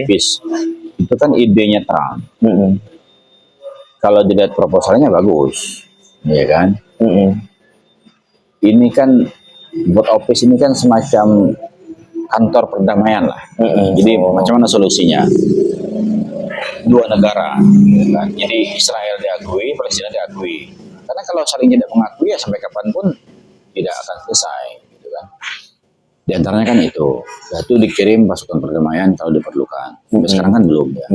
Itu kan idenya Trump. Kalau dilihat proposalnya bagus, ya kan? Ini kan buat office ini kan semacam kantor perdamaian lah. Jadi macam mana solusinya? Dua negara, kan? Jadi Israel diakui, Palestina diakui. Karena kalau saling tidak mengakui ya sampai kapanpun tidak akan selesai, gitu kan? Di antaranya kan itu dikirim pasukan perdamaian kalau diperlukan. Sampai sekarang kan belum ya.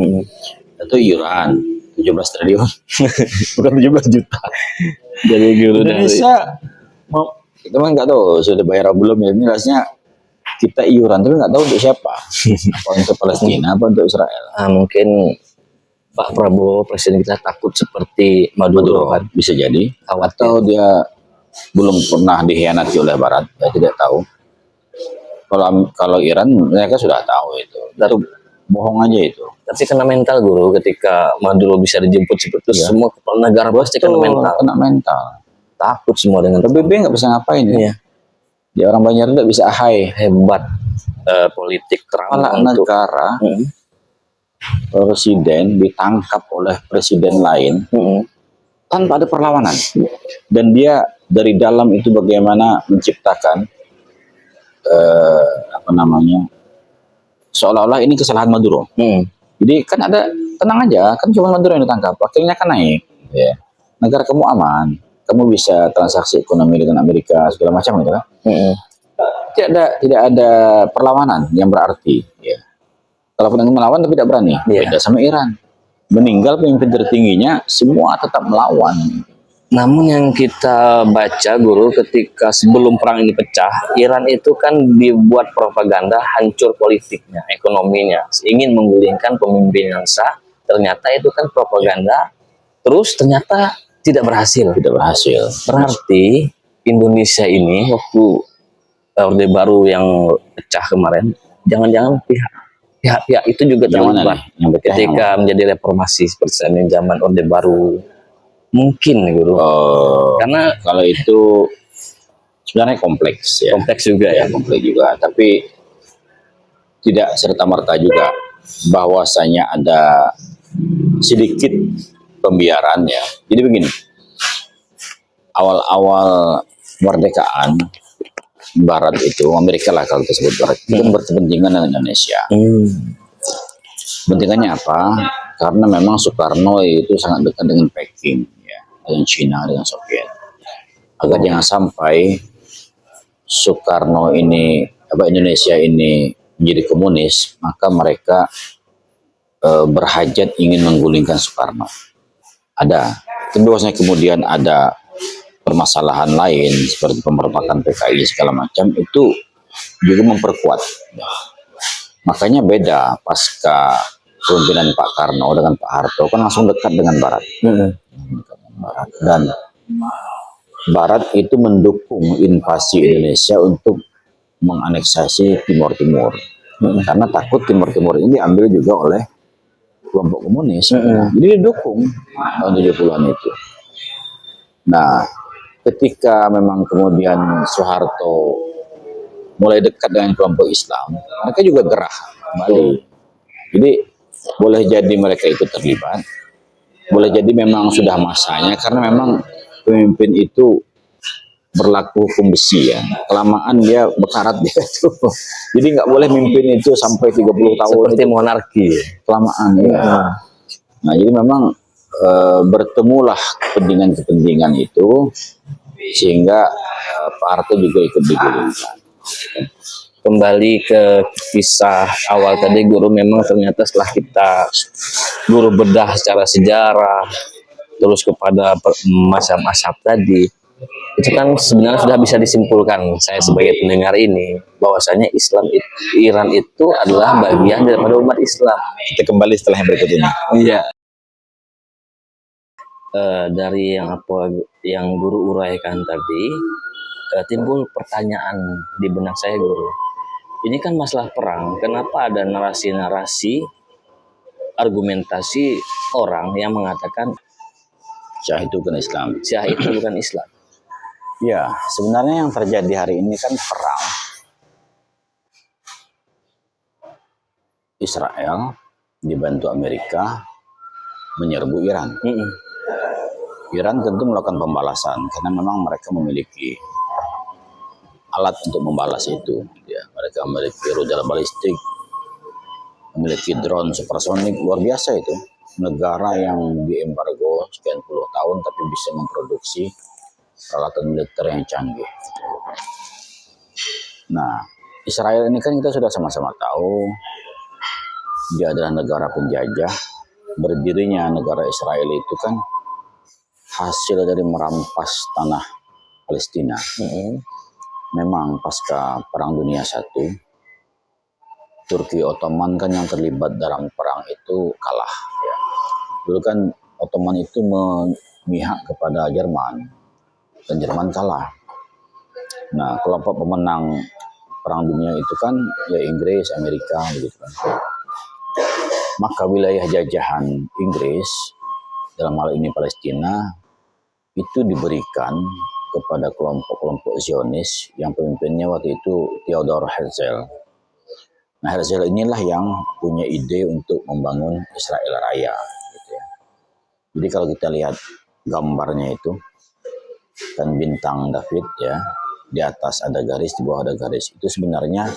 Itu Iran 17 triliun, bukan 17 juta. Jadi Indonesia, kita kan nggak tahu sudah bayar atau belum ya. Ini rasanya kita iuran tapi nggak tahu untuk siapa. Apa untuk Palestina, apa untuk Israel. Mungkin Pak Prabowo presiden kita takut seperti Maduro kan, bisa jadi. Khawatir. Atau dia belum pernah dikhianati oleh Barat, saya tidak tahu. Kalau Iran mereka sudah tahu itu. Itu bohong aja itu. Tapi kena mental Guru, ketika Maduro bisa dijemput seperti itu, semua kepala negara pasti kena mental. Kena mental. Takut semua dengan PBB nggak bisa ngapain ya. Dia orang Banjar tidak bisa ahai. Hebat politik Trump. Kepala negara, presiden ditangkap oleh presiden lain tanpa ada perlawanan. Dan dia dari dalam itu bagaimana menciptakan seolah-olah ini kesalahan Maduro. Jadi kan ada, tenang aja, kan cuma Maduro yang ditangkap, wakilnya kan naik. Ya. Negara kamu aman, kamu bisa transaksi ekonomi dengan Amerika segala macam gitu kan. Tidak ada perlawanan yang berarti. Ya. Kalaupun yang melawan tapi tidak berani, beda sama Iran. Meninggal pemimpin tertingginya, semua tetap melawan. Namun yang kita baca Guru, ketika sebelum perang ini pecah, Iran itu kan dibuat propaganda hancur politiknya, ekonominya, ingin menggulingkan pemimpin yang sah. Ternyata itu kan propaganda, terus ternyata tidak berhasil. Berarti Indonesia ini waktu Orde Baru yang pecah kemarin, jangan-jangan pihak-pihak itu juga terlibat ketika menjadi reformasi seperti zaman Orde Baru. Mungkin Guru. Karena kalau itu sebenarnya kompleks ya. Kompleks juga. Tapi tidak serta-merta juga bahwasanya ada sedikit pembiaran ya. Jadi begini. Awal-awal kemerdekaan Barat itu, Amerika lah kalau kita sebut Barat, itu kan berkepentingan dengan Indonesia. Kepentingannya apa? Karena memang Soekarno itu sangat dekat dengan Peking, ya, dengan Cina, dengan Soviet. Agar jangan sampai Soekarno ini, Indonesia ini menjadi komunis, maka mereka berhajat ingin menggulingkan Soekarno. Ada. Kedua, kemudian ada permasalahan lain seperti pemberontakan PKI segala macam, itu juga memperkuat. Makanya beda pasca kepemimpinan Pak Karno dengan Pak Harto kan langsung dekat dengan Barat. Dan Barat itu mendukung invasi Indonesia untuk menganeksasi Timur Timur. Karena takut Timur Timur ini diambil juga oleh kelompok komunis. Jadi didukung tahun 70-an itu. Nah, ketika memang kemudian Soeharto mulai dekat dengan kelompok Islam, mereka juga gerah kembali. Jadi boleh jadi mereka itu terlibat, boleh jadi memang sudah masanya, karena memang pemimpin itu berlaku hukum besi ya, kelamaan dia bekarat dia itu. Jadi nggak boleh mimpin itu sampai 30 tahun. Seperti monarki. Kelamaan ya. Nah, jadi memang bertemulah kepentingan-kepentingan itu sehingga Pak Harto juga ikut digulingkan. Kembali ke kisah awal tadi guru, memang ternyata setelah kita guru bedah secara sejarah terus kepada mazhab-mazhab tadi, itu kan sebenarnya sudah bisa disimpulkan saya sebagai pendengar ini bahwasanya Iran itu adalah bagian daripada umat Islam. Kita kembali setelah yang berikut ini. Iya. Dari yang guru uraikan tadi, timbul pertanyaan di benak saya guru. Ini kan masalah perang, kenapa ada narasi-narasi argumentasi orang yang mengatakan Syah itu bukan Islam. Syah itu bukan Islam? Ya, sebenarnya yang terjadi hari ini kan perang Israel dibantu Amerika menyerbu Iran. Iran tentu melakukan pembalasan karena memang mereka memiliki alat untuk membalas itu. Ya, mereka memiliki rudal balistik, memiliki drone supersonik, luar biasa itu. Negara yang diembargo sekian puluh tahun tapi bisa memproduksi peralatan militer yang canggih. Nah, Israel ini kan kita sudah sama-sama tahu dia adalah negara penjajah. Berdirinya negara Israel itu kan hasil dari merampas tanah Palestina. Memang pasca Perang Dunia I, Turki Ottoman kan yang terlibat dalam perang itu kalah. Ya. Dulu kan Ottoman itu memihak kepada Jerman, dan Jerman kalah. Nah, kelompok pemenang Perang Dunia itu kan ya Inggris, Amerika, begitu kan. Maka wilayah jajahan Inggris, dalam hal ini Palestina, itu diberikan kepada kelompok-kelompok Zionis yang pemimpinnya waktu itu Theodor Herzl. Nah, Herzl inilah yang punya ide untuk membangun Israel Raya. Gitu ya. Jadi kalau kita lihat gambarnya itu, kan bintang David ya, di atas ada garis, di bawah ada garis. Itu sebenarnya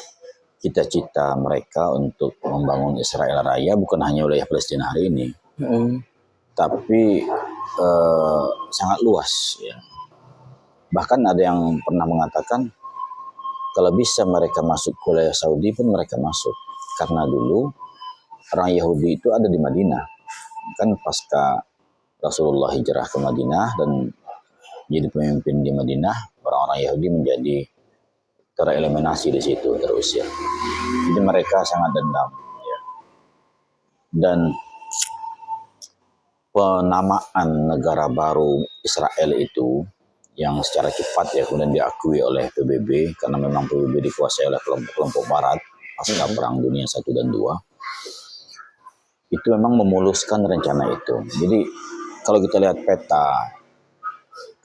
cita-cita mereka untuk membangun Israel Raya bukan hanya wilayah Palestina hari ini, tapi sangat luas ya. Bahkan ada yang pernah mengatakan kalau bisa mereka masuk ke wilayah Saudi pun mereka masuk, karena dulu orang Yahudi itu ada di Madinah. Kan pasca Rasulullah hijrah ke Madinah dan jadi pemimpin di Madinah, orang-orang Yahudi menjadi tereliminasi di situ terus ya. Jadi mereka sangat dendam ya. Dan penamaan negara baru Israel itu yang secara cepat ya kemudian diakui oleh PBB, karena memang PBB dikuasai oleh kelompok-kelompok Barat pasca Perang Dunia I dan II, itu memang memuluskan rencana itu. Jadi kalau kita lihat peta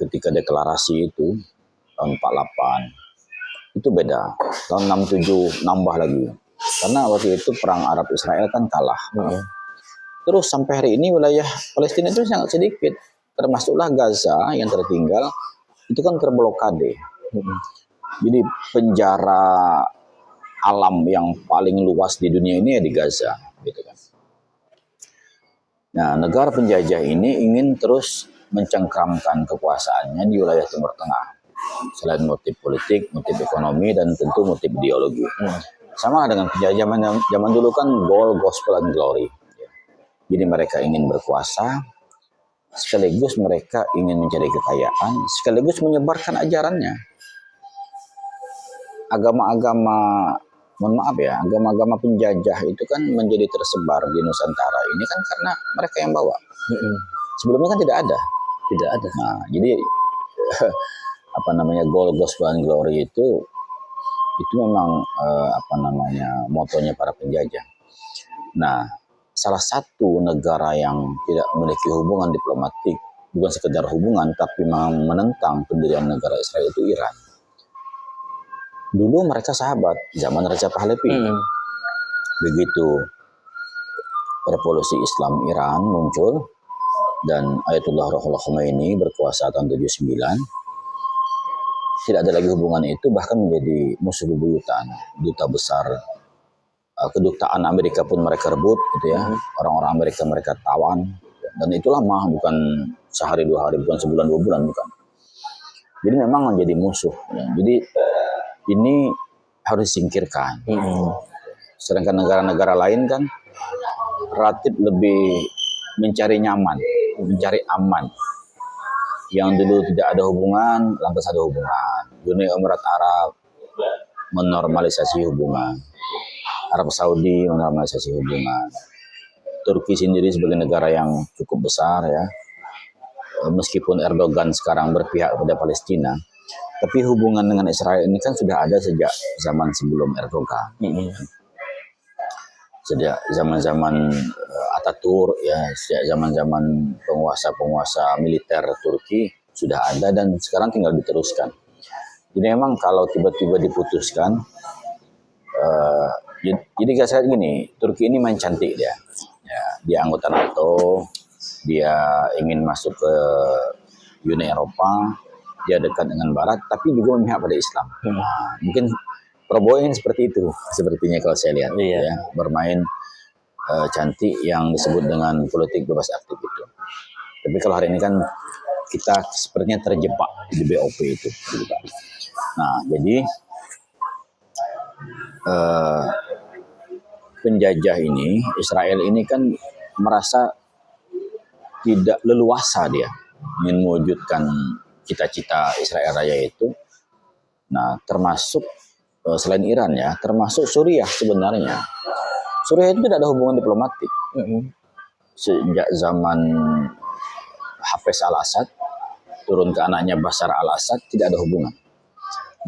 ketika deklarasi itu tahun 48 itu beda, tahun 67 nambah lagi, karena waktu itu perang Arab Israel kan kalah. Terus sampai hari ini wilayah Palestina itu sangat sedikit, termasuklah Gaza yang tertinggal itu kan terblokade. Jadi penjara alam yang paling luas di dunia ini ya di Gaza, gitu kan. Nah, negara penjajah ini ingin terus mencengkramkan kekuasaannya di wilayah Timur Tengah. Selain motif politik, motif ekonomi, dan tentu motif ideologi. Sama dengan penjajah zaman dulu kan goal, gospel, and glory. Jadi mereka ingin berkuasa, sekaligus mereka ingin mencari kekayaan, sekaligus menyebarkan ajarannya. Agama-agama, mohon maaf ya, agama-agama penjajah itu kan menjadi tersebar di Nusantara ini kan karena mereka yang bawa. Sebelumnya kan tidak ada. Tidak ada. Nah, jadi apa namanya goal, gospel, and glory itu memang motonya para penjajah. Nah, salah satu negara yang tidak memiliki hubungan diplomatik, bukan sekedar hubungan, tapi menentang pendirian negara Israel itu Iran. Dulu mereka sahabat, zaman Raja Pahlavi. Begitu revolusi Islam Iran muncul, dan Ayatullah Ruhollah Khomeini berkuasa tahun 79, tidak ada lagi hubungan itu, bahkan menjadi musuh bebuyutan. Duta besar kedutaan Amerika pun mereka rebut, gitu ya. Orang-orang Amerika mereka tawan, dan itu lama, bukan sehari dua hari, bukan sebulan dua bulan, bukan. Jadi memang menjadi musuh. Ya. Jadi ini harus disingkirkan. Sedangkan negara-negara lain kan relatif lebih mencari nyaman, mencari aman. Yang dulu tidak ada hubungan, lantas ada hubungan. Uni Emirat Arab menormalisasi hubungan. Arab Saudi menormalisasi hubungan. Turki sendiri sebagai negara yang cukup besar ya. Meskipun Erdogan sekarang berpihak pada Palestina, tapi hubungan dengan Israel ini kan sudah ada sejak zaman sebelum Erdogan. Sejak zaman-zaman Ataturk ya, sejak zaman-zaman penguasa-penguasa militer Turki sudah ada, dan sekarang tinggal diteruskan. Jadi memang kalau tiba-tiba diputuskan, jadi saya gini, Turki ini main cantik dia. Ya, dia anggota NATO, dia ingin masuk ke Uni Eropa, dia dekat dengan Barat, tapi juga memihak pada Islam. Nah, mungkin Prabowo ingin seperti itu, sepertinya kalau saya lihat, ya, bermain cantik yang disebut dengan politik bebas aktif itu. Tapi kalau hari ini kan kita sepertinya terjebak di BOP itu. Nah, jadi penjajah ini, Israel ini kan merasa tidak leluasa dia ingin mewujudkan cita-cita Israel Raya itu. Nah, termasuk selain Iran ya, termasuk Suriah sebenarnya. Suriah itu tidak ada hubungan diplomatik. Sejak zaman Hafez al-Assad turun ke anaknya Bashar al-Assad tidak ada hubungan.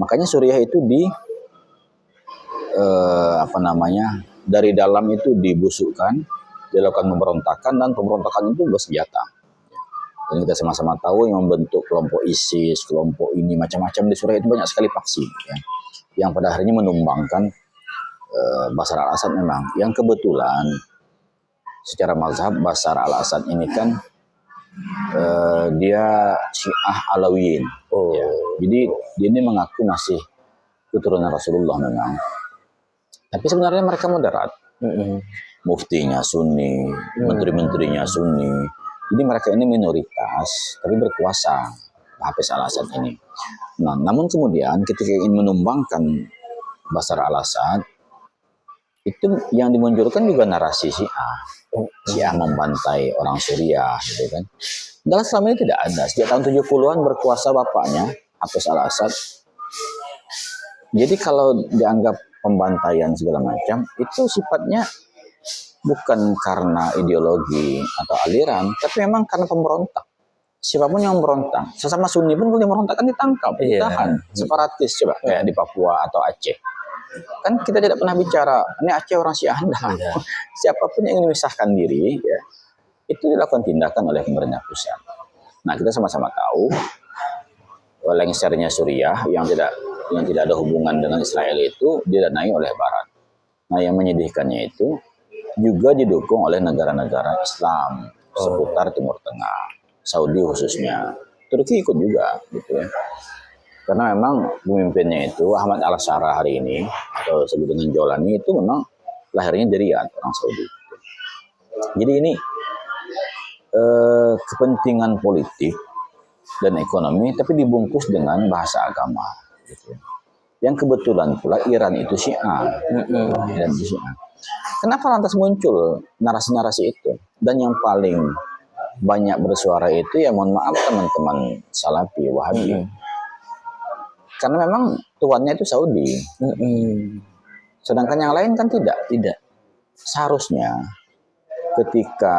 Makanya Suriah itu dari dalam itu dibusukkan, dilakukan pemberontakan, dan pemberontakan itu bersenjata. Dan kita sama-sama tahu yang membentuk kelompok ISIS, kelompok ini macam-macam di Suriah itu banyak sekali faksi ya, yang pada akhirnya menumbangkan Bashar al-Assad memang. Yang kebetulan secara mazhab Bashar al-Assad ini kan dia Syiah Alawiyin. Ya. Jadi dia ini mengaku masih keturunan Rasulullah memang. Tapi sebenarnya mereka moderat. Muftinya Sunni, menteri-menterinya Sunni. Jadi mereka ini minoritas, tapi berkuasa, Hafez al-Assad ini. Nah, namun kemudian ketika ingin menumbangkan Bashar al-Assad, itu yang dimunculkan juga narasi Syiah. Syiah membantai orang Suriah, gitu kan. Dalam selama ini tidak ada. Sejak tahun 70-an berkuasa bapaknya, Hafez al-Assad. Jadi kalau dianggap pembantaian segala macam, itu sifatnya bukan karena ideologi atau aliran, tapi memang karena pemberontak. Siapapun yang memberontak, sesama Sunni pun kalau memberontak kan ditangkap, ditahan, separatis coba kayak di Papua atau Aceh. Kan kita tidak pernah bicara, ini Aceh orang Syiah Anda. Siapapun yang ingin memisahkan diri, ya, itu dilakukan tindakan oleh pemerintah pusat. Nah, kita sama-sama tahu lengsernya Suriah yang tidak ada hubungan dengan Israel itu didanai oleh Barat. Nah, yang menyedihkannya itu juga didukung oleh negara-negara Islam seputar Timur Tengah, Saudi khususnya, Turki ikut juga, gitu ya. Karena memang pemimpinnya itu Ahmad Al-Shara hari ini atau disebut dengan Jolani itu memang lahirnya dari Riyadh, orang Saudi. Jadi ini kepentingan politik dan ekonomi tapi dibungkus dengan bahasa agama gitu. Yang kebetulan pula Iran itu Syiah. Iran itu Syiah. Kenapa lantas muncul narasi-narasi itu? Dan yang paling banyak bersuara itu ya mohon maaf teman-teman Salafi, Wahabi. Karena memang tuannya itu Saudi. Sedangkan yang lain kan tidak. Seharusnya ketika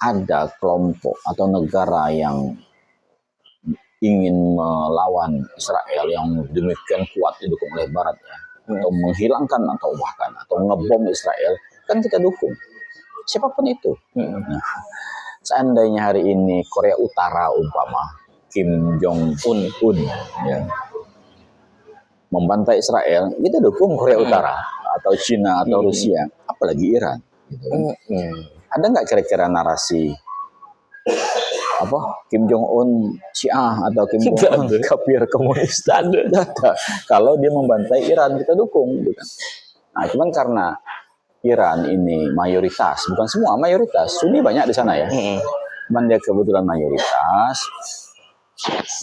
ada kelompok atau negara yang ingin melawan Israel yang demikian kuat didukung oleh Barat ya, atau menghilangkan atau bahkan atau ngebom Israel, kan kita dukung. Siapapun itu. Nah, seandainya hari ini Korea Utara umpama Kim Jong Un ya, membantai Israel, kita dukung Korea Utara atau Cina atau Rusia, apalagi Iran. Gitu. Ada nggak kira-kira narasi apa Kim Jong Un Syiah atau Kim Jong Un kafir komunis? Ada. Kalau dia membantai Iran, kita dukung. Gitu. Nah, cuman karena Iran ini mayoritas, bukan semua, mayoritas Sunni banyak di sana ya. Cuman dia kebetulan mayoritas.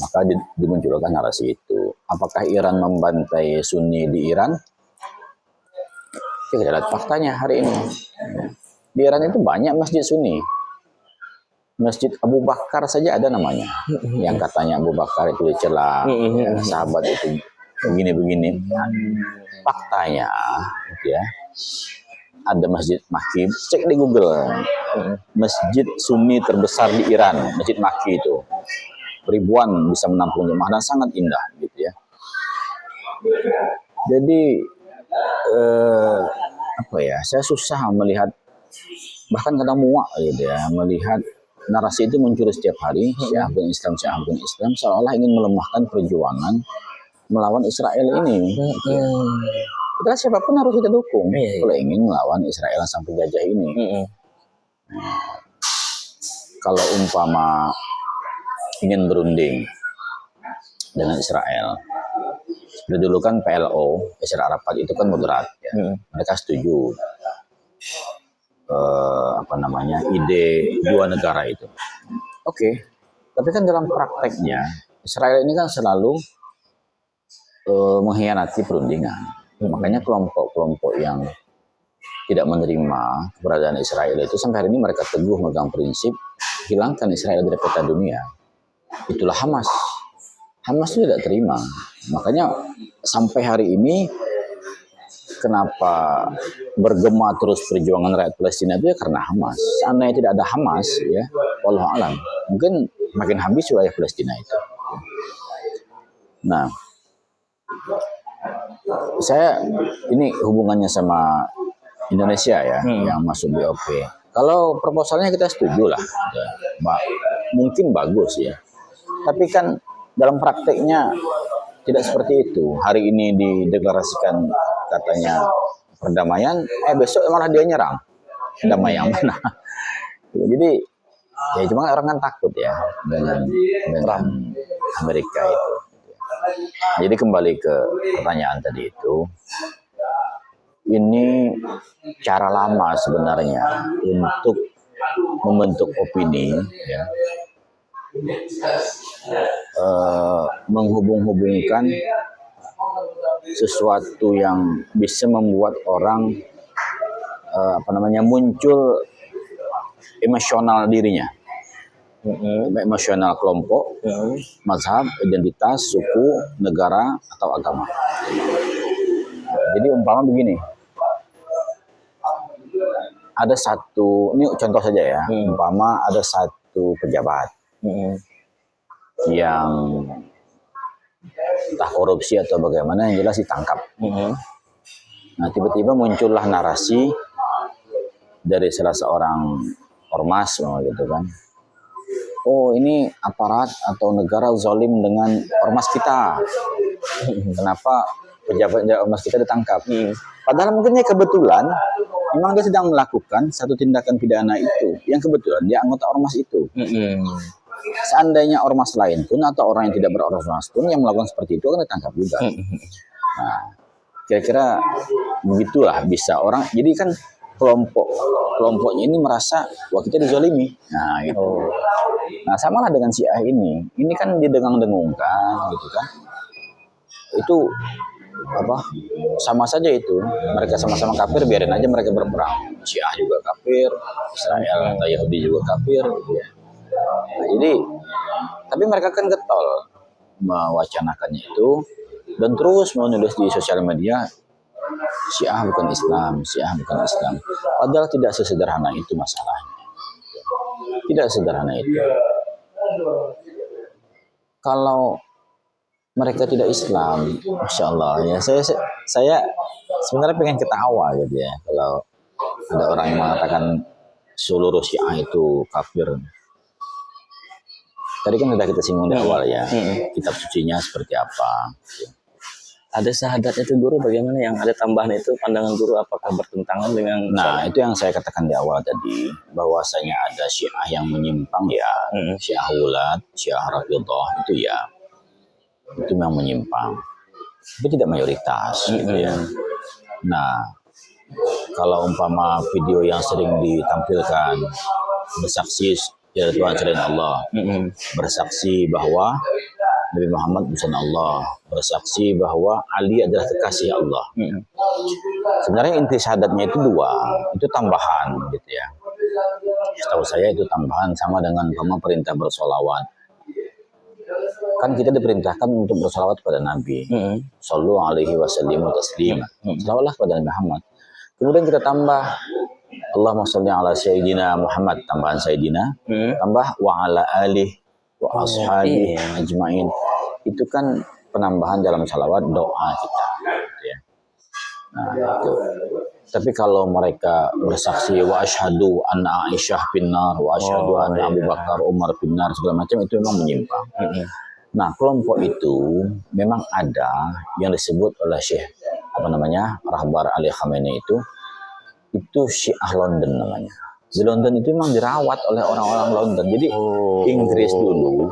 Maka dimunculkan narasi itu. Apakah Iran membantai Sunni di Iran? Kita lihat faktanya hari ini. Di Iran itu banyak masjid Sunni. Masjid Abu Bakar saja ada namanya. Yang katanya Abu Bakar itu dicela, sahabat itu begini-begini. Faktanya, ya, ada Masjid Makki. Cek di Google. Masjid Sunni terbesar di Iran, Masjid Makki itu. Ribuan bisa menampung jemaah dan sangat indah gitu ya. Jadi apa ya, saya susah melihat, bahkan kadang muak gitu ya, melihat narasi itu muncul setiap hari, Syiah Islam seolah-olah ingin melemahkan perjuangan melawan Israel ini. Kita siapapun harus kita dukung kalau ingin melawan Israel sang penjajah ini. Kalau umpama ingin berunding dengan Israel. Seperti dulu kan PLO, Yasser Arafat itu kan moderat, ya. Mereka setuju ide dua negara itu. Oke. Tapi kan dalam prakteknya Israel ini kan selalu mengkhianati perundingan. Makanya kelompok-kelompok yang tidak menerima keberadaan Israel itu sampai hari ini mereka teguh memegang prinsip hilangkan Israel dari peta dunia. Itulah Hamas. Hamas itu tidak terima. Makanya sampai hari ini kenapa bergema terus perjuangan rakyat Palestina itu ya karena Hamas. Seandainya tidak ada Hamas ya, wallahu alam, mungkin makin habis wilayah Palestina itu. Nah, saya ini hubungannya sama Indonesia ya, yang masuk BOP. Kalau proposalnya kita setuju lah, ya. Mungkin bagus ya. Tapi kan dalam prakteknya tidak seperti itu. Hari ini dideklarasikan katanya perdamaian, besok malah dia nyerang. Damai yang mana? Jadi ya cuma orang kan takut ya dengan Amerika itu. Jadi kembali ke pertanyaan tadi itu, ini cara lama sebenarnya untuk membentuk opini ya. Menghubung-hubungkan sesuatu yang bisa membuat orang muncul emosional dirinya, emosional kelompok, mazhab, identitas, suku, negara atau agama. Jadi umpama begini, ada satu, ini contoh saja ya, umpama ada satu pejabat yang entah korupsi atau bagaimana, yang jelas ditangkap. Nah, tiba-tiba muncullah narasi dari salah seorang ormas gitu kan. Oh, ini aparat atau negara zalim dengan ormas kita. Kenapa pejabat ormas kita ditangkap? Padahal mungkinnya kebetulan memang dia sedang melakukan satu tindakan pidana itu, yang kebetulan dia anggota ormas itu. seandainya ormas lain pun atau orang yang tidak berormas pun yang melakukan seperti itu akan ditangkap juga. Nah, kira-kira begitulah bisa orang. Jadi kan kelompoknya ini merasa wah kita dizalimi. Nah, gitu. Nah, samalah dengan Syiah ini. Ini kan didengang-dengungkan gitu kan. Itu apa? Sama saja itu. Mereka sama-sama kafir, biarin aja mereka berperang. Syiah juga kafir, Israel atau Yahudi juga kafir gitu ya. Nah, jadi tapi mereka kan getol mewacanakannya itu dan terus menulis di sosial media Syiah bukan Islam, Syiah bukan Islam. Padahal tidak sesederhana itu masalahnya. Tidak sederhana itu. Kalau mereka tidak Islam, Masya Allah ya. Saya sebenarnya pengen ketawa gitu ya. Kalau ada orang yang mengatakan seluruh Syiah itu kafir. Tadi kan sudah kita singgung di awal ya. Kitab sucinya seperti apa. Ada syahadatnya itu guru, bagaimana yang ada tambahan itu pandangan guru apakah bertentangan dengan Nah, itu yang saya katakan di awal tadi, bahwasanya ada Syiah yang menyimpang ya, Syiah Wulat, Syiah Rafidhah itu ya, itu memang menyimpang, tapi tidak mayoritas gitu ya. Nah, kalau umpama video yang sering ditampilkan bersaksi ya Tuhan selain Allah, bersaksi bahwa Nabi Muhammad utusan Allah, bersaksi bahwa Ali adalah kekasih Allah. Sebenarnya inti syahadatnya itu dua, itu tambahan gitu ya. Setahu saya itu tambahan sama dengan perintah bersolawat. Kan kita diperintahkan untuk bersolawat kepada Nabi. Sallu alaihi wasallimu taslima. Salawatlah kepada Nabi Muhammad. Kemudian kita tambah Allahumma sholli ala sayyidina Muhammad, tambahan sayyidina, tambah wa ala alihi wa ashabi ajmain. Itu kan penambahan dalam salawat doa kita gitu ya. Nah, itu. Tapi kalau mereka bersaksi wa asyhadu anna Aisyah finnar wa asyhadu anna Abu Bakar Umar finnar segala macam, itu memang menyimpang. Nah, kelompok itu memang ada yang disebut oleh Syekh Rahbar Ali Khamenei itu Syiah London namanya. Di London itu memang dirawat oleh orang-orang London. Jadi Inggris dulu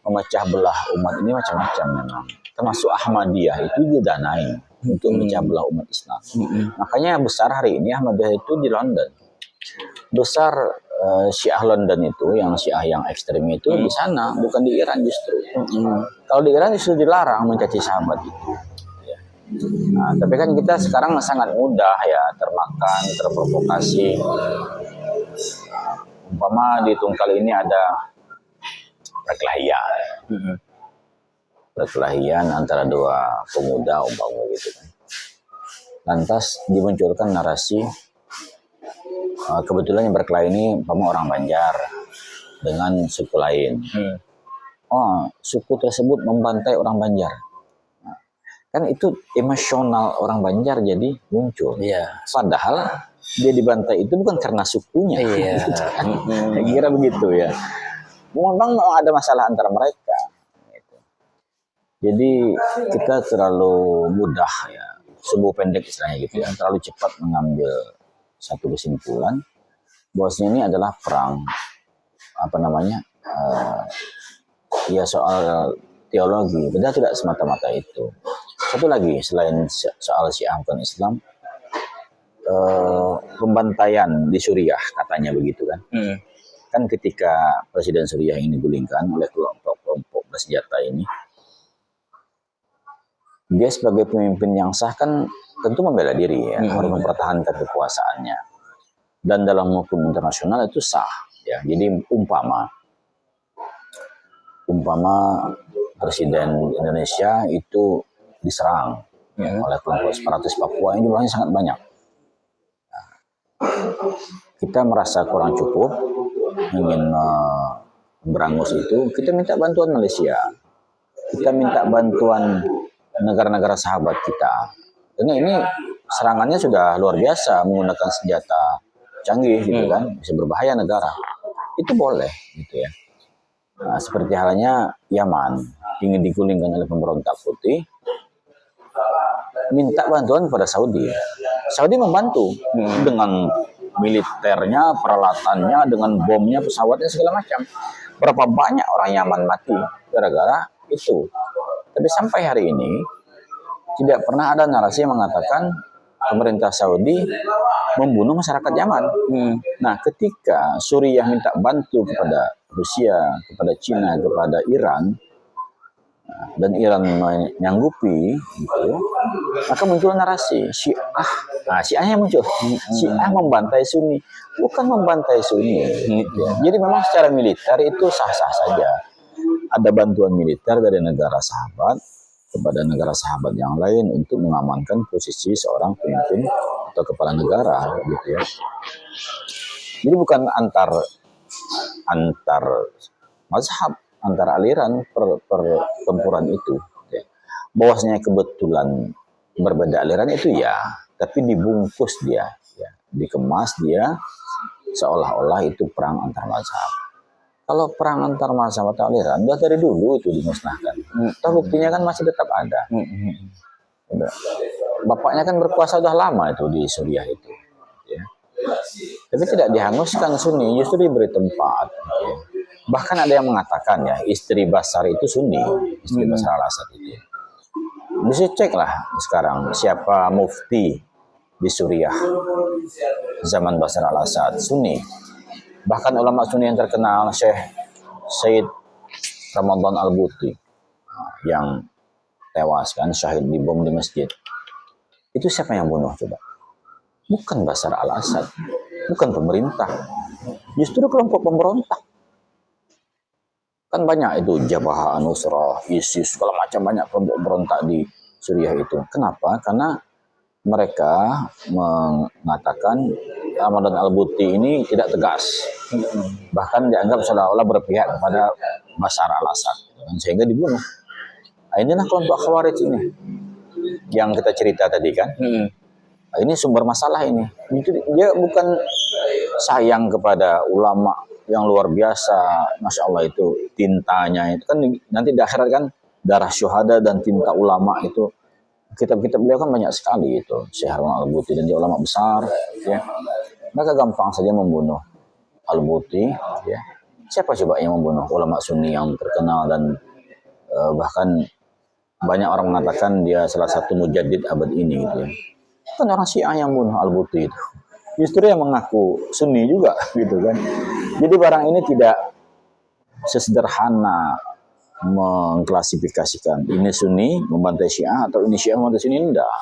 memecah belah umat ini macam-macam memang. Termasuk Ahmadiyah itu didanai untuk memecah belah umat Islam. Makanya besar hari ini Ahmadiyah itu di London. Besar Syiah London itu, yang Syiah yang ekstrem itu di sana, bukan di Iran justru. Kalau di Iran justru dilarang mencaci sahabat itu. Nah, tapi kan kita sekarang sangat mudah ya termakan, terprovokasi. Umpama di Tungkal ini ada perkelahian antara dua pemuda umpama gitu kan. Lantas dimunculkan narasi kebetulan yang berkelahi ini umpama orang Banjar dengan suku lain. Oh, suku tersebut membantai orang Banjar. Kan itu emosional orang Banjar jadi muncul. Padahal dia dibantai itu bukan karena sukunya. Kira begitu ya. Memang ada masalah antara mereka. Gitu. Jadi kita terlalu mudah ya, sumbu pendek istilahnya gitu ya, terlalu cepat mengambil satu kesimpulan bahwasanya ini adalah perang ya soal teologi. Padahal tidak semata-mata itu. Satu lagi selain soal Syiah bukan Islam, pembantaian di Suriah katanya begitu kan. Kan ketika Presiden Suriah ini digulingkan oleh kelompok bersenjata ini, dia sebagai pemimpin yang sah kan tentu membela diri ya, harus mempertahankan kekuasaannya. Dan dalam hukum internasional itu sah ya. Jadi umpama Presiden Indonesia itu diserang oleh kelompok separatis Papua yang jumlahnya sangat banyak. Nah, kita merasa kurang cukup, ingin berangus itu, kita minta bantuan Malaysia, kita minta bantuan negara-negara sahabat kita. Karena ini serangannya sudah luar biasa, menggunakan senjata canggih gitu kan, bisa berbahaya negara. Itu boleh gitu ya. Nah, seperti halnya Yaman ingin digulingkan oleh pemberontak putih, minta bantuan kepada Saudi. Saudi membantu dengan militernya, peralatannya, dengan bomnya, pesawatnya segala macam. Berapa banyak orang Yaman mati gara-gara itu. Tapi sampai hari ini tidak pernah ada narasi yang mengatakan pemerintah Saudi membunuh masyarakat Yaman. Nah, ketika Suriah minta bantu kepada Rusia, kepada Cina, kepada Iran, dan Iran menyanggupi itu, maka muncul narasi Syiah. Nah, Syiahnya muncul. Syiah membantai Sunni, bukan membantai Sunni. Jadi memang secara militer itu sah-sah saja. Ada bantuan militer dari negara sahabat kepada negara sahabat yang lain untuk mengamankan posisi seorang pemimpin atau kepala negara, gitu ya. Jadi bukan antar mazhab, antara aliran pertempuran itu. Ya. Bahwasanya kebetulan berbeda aliran itu ya, tapi dibungkus dia, ya, dikemas dia seolah-olah itu perang antar mazhab. Kalau perang antar mazhab atau aliran, udah dari dulu itu dimusnahkan. Toh buktinya kan masih tetap ada. Udah. Bapaknya kan berkuasa udah lama itu di Suriah itu. Ya. Tapi tidak dihanguskan Sunni, justru diberi tempat. Ya. Bahkan ada yang mengatakan ya, istri Bashar itu Sunni, istri Bashar al-Assad itu. Bisa cek lah sekarang siapa mufti di Suriah zaman Bashar al-Assad, Sunni. Bahkan ulama Sunni yang terkenal, Syekh Said Ramadan al-Buti yang tewas kan, syahid di bom di masjid. Itu siapa yang bunuh coba? Bukan Bashar al-Assad, bukan pemerintah, justru kelompok pemberontak. Kan banyak itu Jabhah Nusrah, ISIS, segala macam banyak kelompok berontak di Suriah itu. Kenapa? Karena mereka mengatakan Ramadan al-Buti ini tidak tegas. Bahkan dianggap seolah-olah berpihak kepada Bashar al-Assad. Sehingga dibunuh. Nah, inilah kelompok Khawarij ini. Yang kita cerita tadi kan. Nah, ini sumber masalah ini. Dia bukan sayang kepada ulama yang luar biasa, masya Allah itu tintanya itu kan nanti di akhirat kan darah syuhada dan tinta ulama itu, kitab-kitab beliau kan banyak sekali itu, Syekh Harun al-Buti, dan dia ulama besar, ya. Mereka gampang saja membunuh al-Buti, ya. Siapa coba yang membunuh ulama Sunni yang terkenal dan bahkan banyak orang mengatakan dia salah satu mujaddid abad ini, gitu ya. Kan orang Syiah yang bunuh al-Buti itu. Justru yang mengaku Sunni juga, gitu kan. Jadi barang ini tidak sesederhana mengklasifikasikan ini Sunni membantai Syiah atau ini Syiah membantai Sunni, enggak.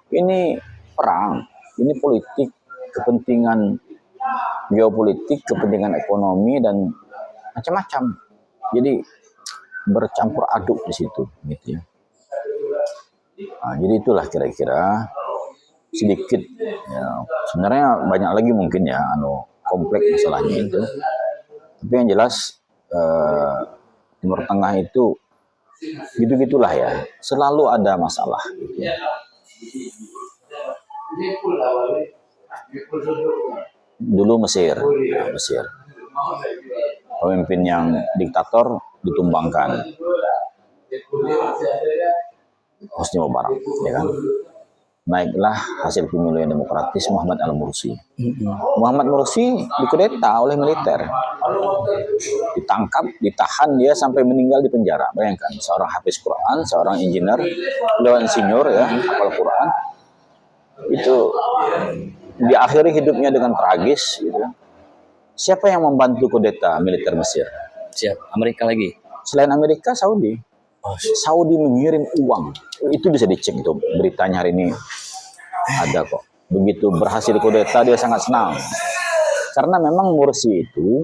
Ini perang, ini politik, kepentingan geopolitik, kepentingan ekonomi dan macam-macam. Jadi bercampur aduk di situ, gitu ya. Nah, jadi itulah kira-kira sedikit ya, sebenarnya banyak lagi mungkin ya kompleks masalahnya itu, tapi yang jelas Timur Tengah itu gitu-gitulah ya, selalu ada masalah gitu. Dulu Mesir, pemimpin yang diktator ditumbangkan, Hosni Mubarak, ya kan. Naiklah hasil pemilu yang demokratis Muhammad al-Mursi. Muhammad Mursi dikudeta oleh militer, ditangkap, ditahan, dia sampai meninggal di penjara. Bayangkan, seorang hafiz Quran, seorang insinyur, beliau insinyur ya, hafal Quran, itu diakhiri hidupnya dengan tragis. Gitu. Siapa yang membantu kudeta militer Mesir? Siap, Amerika lagi. Selain Amerika, Saudi. Saudi mengirim uang, itu bisa dicek itu beritanya hari ini ada kok. Begitu berhasil kudeta dia sangat senang karena memang Mursi itu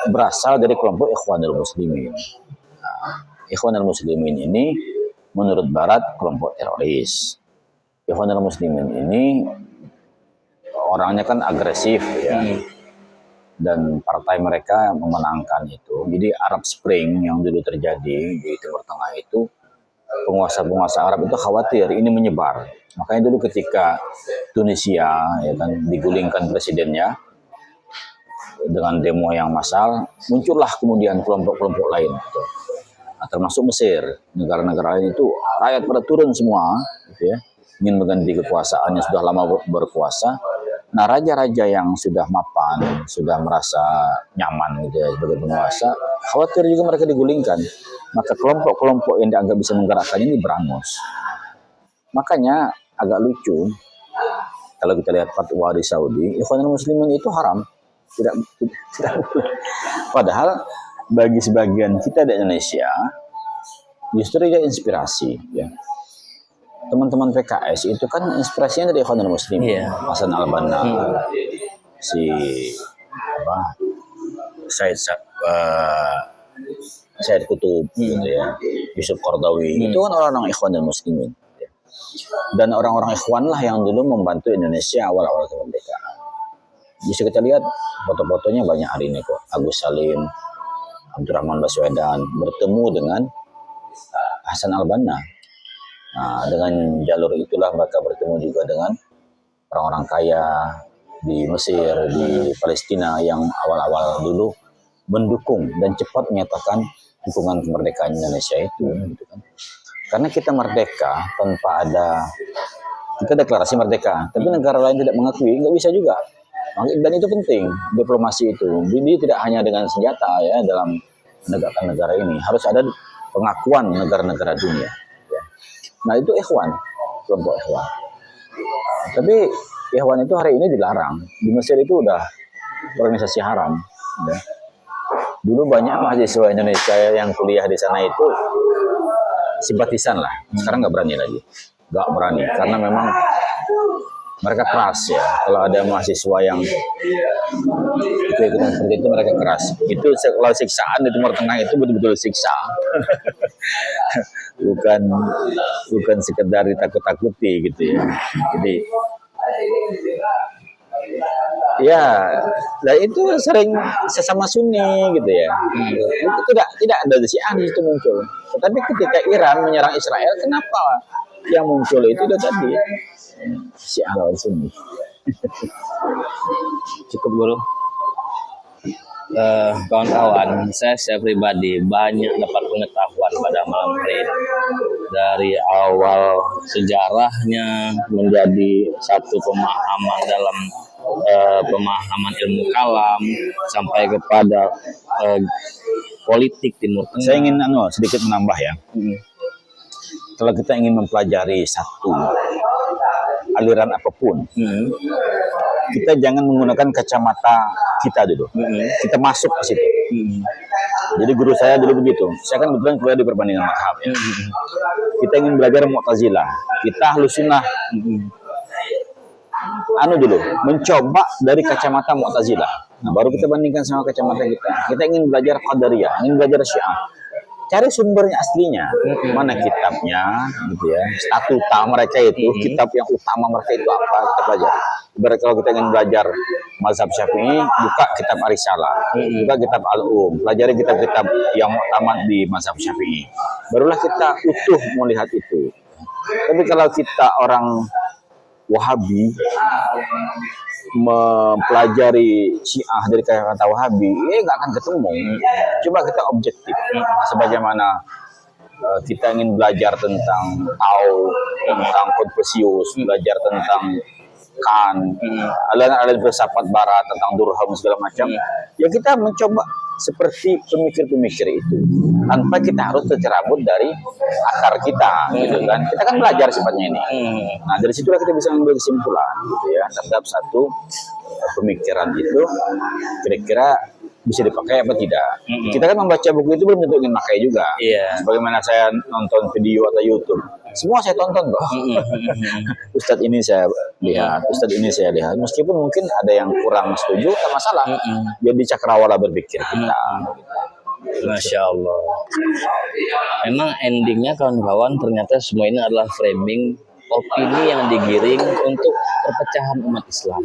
berasal dari kelompok Ikhwanul Muslimin. Nah, Ikhwanul Muslimin ini menurut Barat kelompok teroris. Ikhwanul Muslimin ini orangnya kan agresif ya. Dan partai mereka memenangkan itu. Jadi Arab Spring yang dulu terjadi di Timur Tengah itu, penguasa-penguasa Arab itu khawatir ini menyebar. Makanya dulu ketika Tunisia ya kan digulingkan presidennya dengan demo yang massal, muncullah kemudian kelompok-kelompok lain gitu. Nah, termasuk Mesir, negara-negara lain itu rakyat pada turun semua gitu ya, ingin mengganti kekuasaan yang sudah lama berkuasa. Nah, raja-raja yang sudah mapan, sudah merasa nyaman gitu ya sebagai penguasa, khawatir juga mereka digulingkan. Maka kelompok-kelompok yang dianggap bisa menggerakkan ini berangus. Makanya agak lucu kalau kita lihat fatwa di Saudi, Ikhwanul Muslimin itu haram, tidak boleh. Padahal bagi sebagian kita di Indonesia justru dia inspirasi, ya. Teman-teman PKS itu kan inspirasinya dari Ikhwanul Muslimin, Iya. Hasan Al-Banna, si apa, Said Kutub, gitu ya, Yusuf Qardawi, itu kan orang-orang Ikhwanul Muslimin. Ya. Dan orang-orang Ikhwan lah yang dulu membantu Indonesia awal-awal kemerdekaan. Bisa kita lihat foto-fotonya banyak hari ini kok. Agus Salim, Abdurrahman Baswedan bertemu dengan Hasan Al-Banna. Nah, dengan jalur itulah mereka bertemu juga dengan orang-orang kaya di Mesir, di Palestina yang awal-awal dulu mendukung dan cepat menyatakan dukungan kemerdekaan Indonesia itu. Gitu kan. Karena kita merdeka tanpa ada, kita deklarasi merdeka, tapi negara lain tidak mengakui, nggak bisa juga. Dan itu penting, diplomasi itu. Jadi tidak hanya dengan senjata ya dalam menegakkan negara ini, harus ada pengakuan negara-negara dunia. Ya. Nah itu Ikhwan, kelompok Ikhwan. Tapi Ikhwan itu hari ini dilarang. Di Mesir itu udah organisasi haram. Ya. Dulu banyak mahasiswa Indonesia yang kuliah di sana itu simpatisan lah. Sekarang nggak berani lagi. Nggak berani, karena memang mereka keras ya. Kalau ada mahasiswa yang ikutan seperti itu, mereka keras. Itu kalau siksaan di Timur Tengah itu betul-betul siksa. bukan sekedar ditakut-takuti gitu ya. Jadi ya, nah itu sering sesama Sunni gitu ya. Itu tidak ada Syiah di situ muncul. Tetapi ketika Iran menyerang Israel, kenapa yang muncul itu udah tadi Syiah lawan Sunni. Cukup guru. Kawan-kawan, saya pribadi banyak dapat pengetahuan pada malam hari ini. Dari awal sejarahnya menjadi satu pemahaman dalam pemahaman ilmu kalam sampai kepada politik Timur Tengah. Saya ingin sedikit menambah ya. Kalau kita ingin mempelajari satu aliran apapun, kita jangan menggunakan kacamata kita dulu. Kita masuk ke situ. Jadi guru saya dulu begitu. Saya kan kebetulan kuliah di perbandingan mazhab. Ya. Kita ingin belajar Mu'tazilah. Kita Ahlus Sunnah. Dulu mencoba dari kacamata Mu'tazilah. Nah, baru kita bandingkan sama kacamata kita. Kita ingin belajar Qadariyah, ingin belajar Syiah. Cari sumbernya aslinya, mana kitabnya, gitu ya. Statuta mereka itu, kitab yang utama mereka itu apa, kita pelajari. Ibarat kalau kita ingin belajar mazhab Syafi'i, buka kitab Ar-Risalah, buka kitab Al-Um, pelajari kitab-kitab yang utama di mazhab Syafi'i. Barulah kita utuh melihat itu. Tapi kalau kita orang Wahabi mempelajari Syiah dari kata Wahabi, nggak akan ketemu. Coba kita objektif. Sebagaimana kita ingin belajar tentang Tao, tentang Konfusius, belajar tentang Kant, aliran filsafat Barat tentang Durkheim segala macam. Ya kita mencoba seperti pemikir-pemikir itu, tanpa kita harus tercerabut dari akar kita, gitu kan? Kita kan belajar sifatnya ini. Nah dari situlah kita bisa mengambil kesimpulan, gitu ya, terhadap satu pemikiran itu kira-kira bisa dipakai apa tidak. Kita kan membaca buku itu belum tentu ingin pakai juga. Sebagaimana saya nonton video atau YouTube, semua saya tonton kok. Ustadz ini saya lihat, Ustadz ini saya lihat. Meskipun mungkin ada yang kurang setuju, tak masalah. Jadi cakrawala berpikir kita. Masya Allah. Memang endingnya kawan-kawan ternyata semua ini adalah framing opini yang digiring untuk perpecahan umat Islam.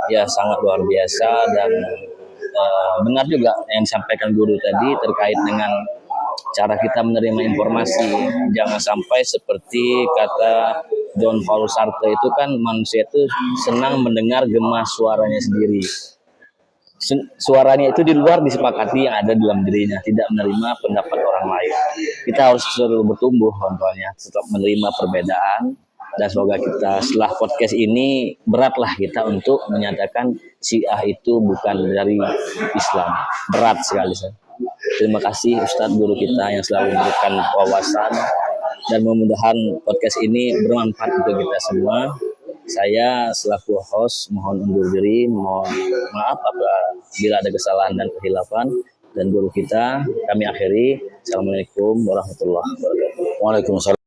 Ya sangat luar biasa dan benar juga yang disampaikan guru tadi terkait dengan cara kita menerima informasi. Jangan sampai seperti kata John Paul Sartre itu kan manusia itu senang mendengar gema suaranya sendiri. Suaranya itu di luar disepakati yang ada dalam dirinya, tidak menerima pendapat orang lain. Kita harus selalu bertumbuh, contohnya tetap menerima perbedaan Dan semoga kita setelah podcast ini beratlah kita untuk menyatakan Syiah itu bukan dari Islam. Berat sekali. Terima kasih Ustadz guru kita yang selalu memberikan wawasan, dan mudah-mudahan podcast ini bermanfaat untuk kita semua. Saya selaku host mohon undur diri, mohon maaf apabila ada kesalahan dan kehilafan, dan guru kita kami akhiri. Assalamualaikum warahmatullahi wabarakatuh. Waalaikumsalam.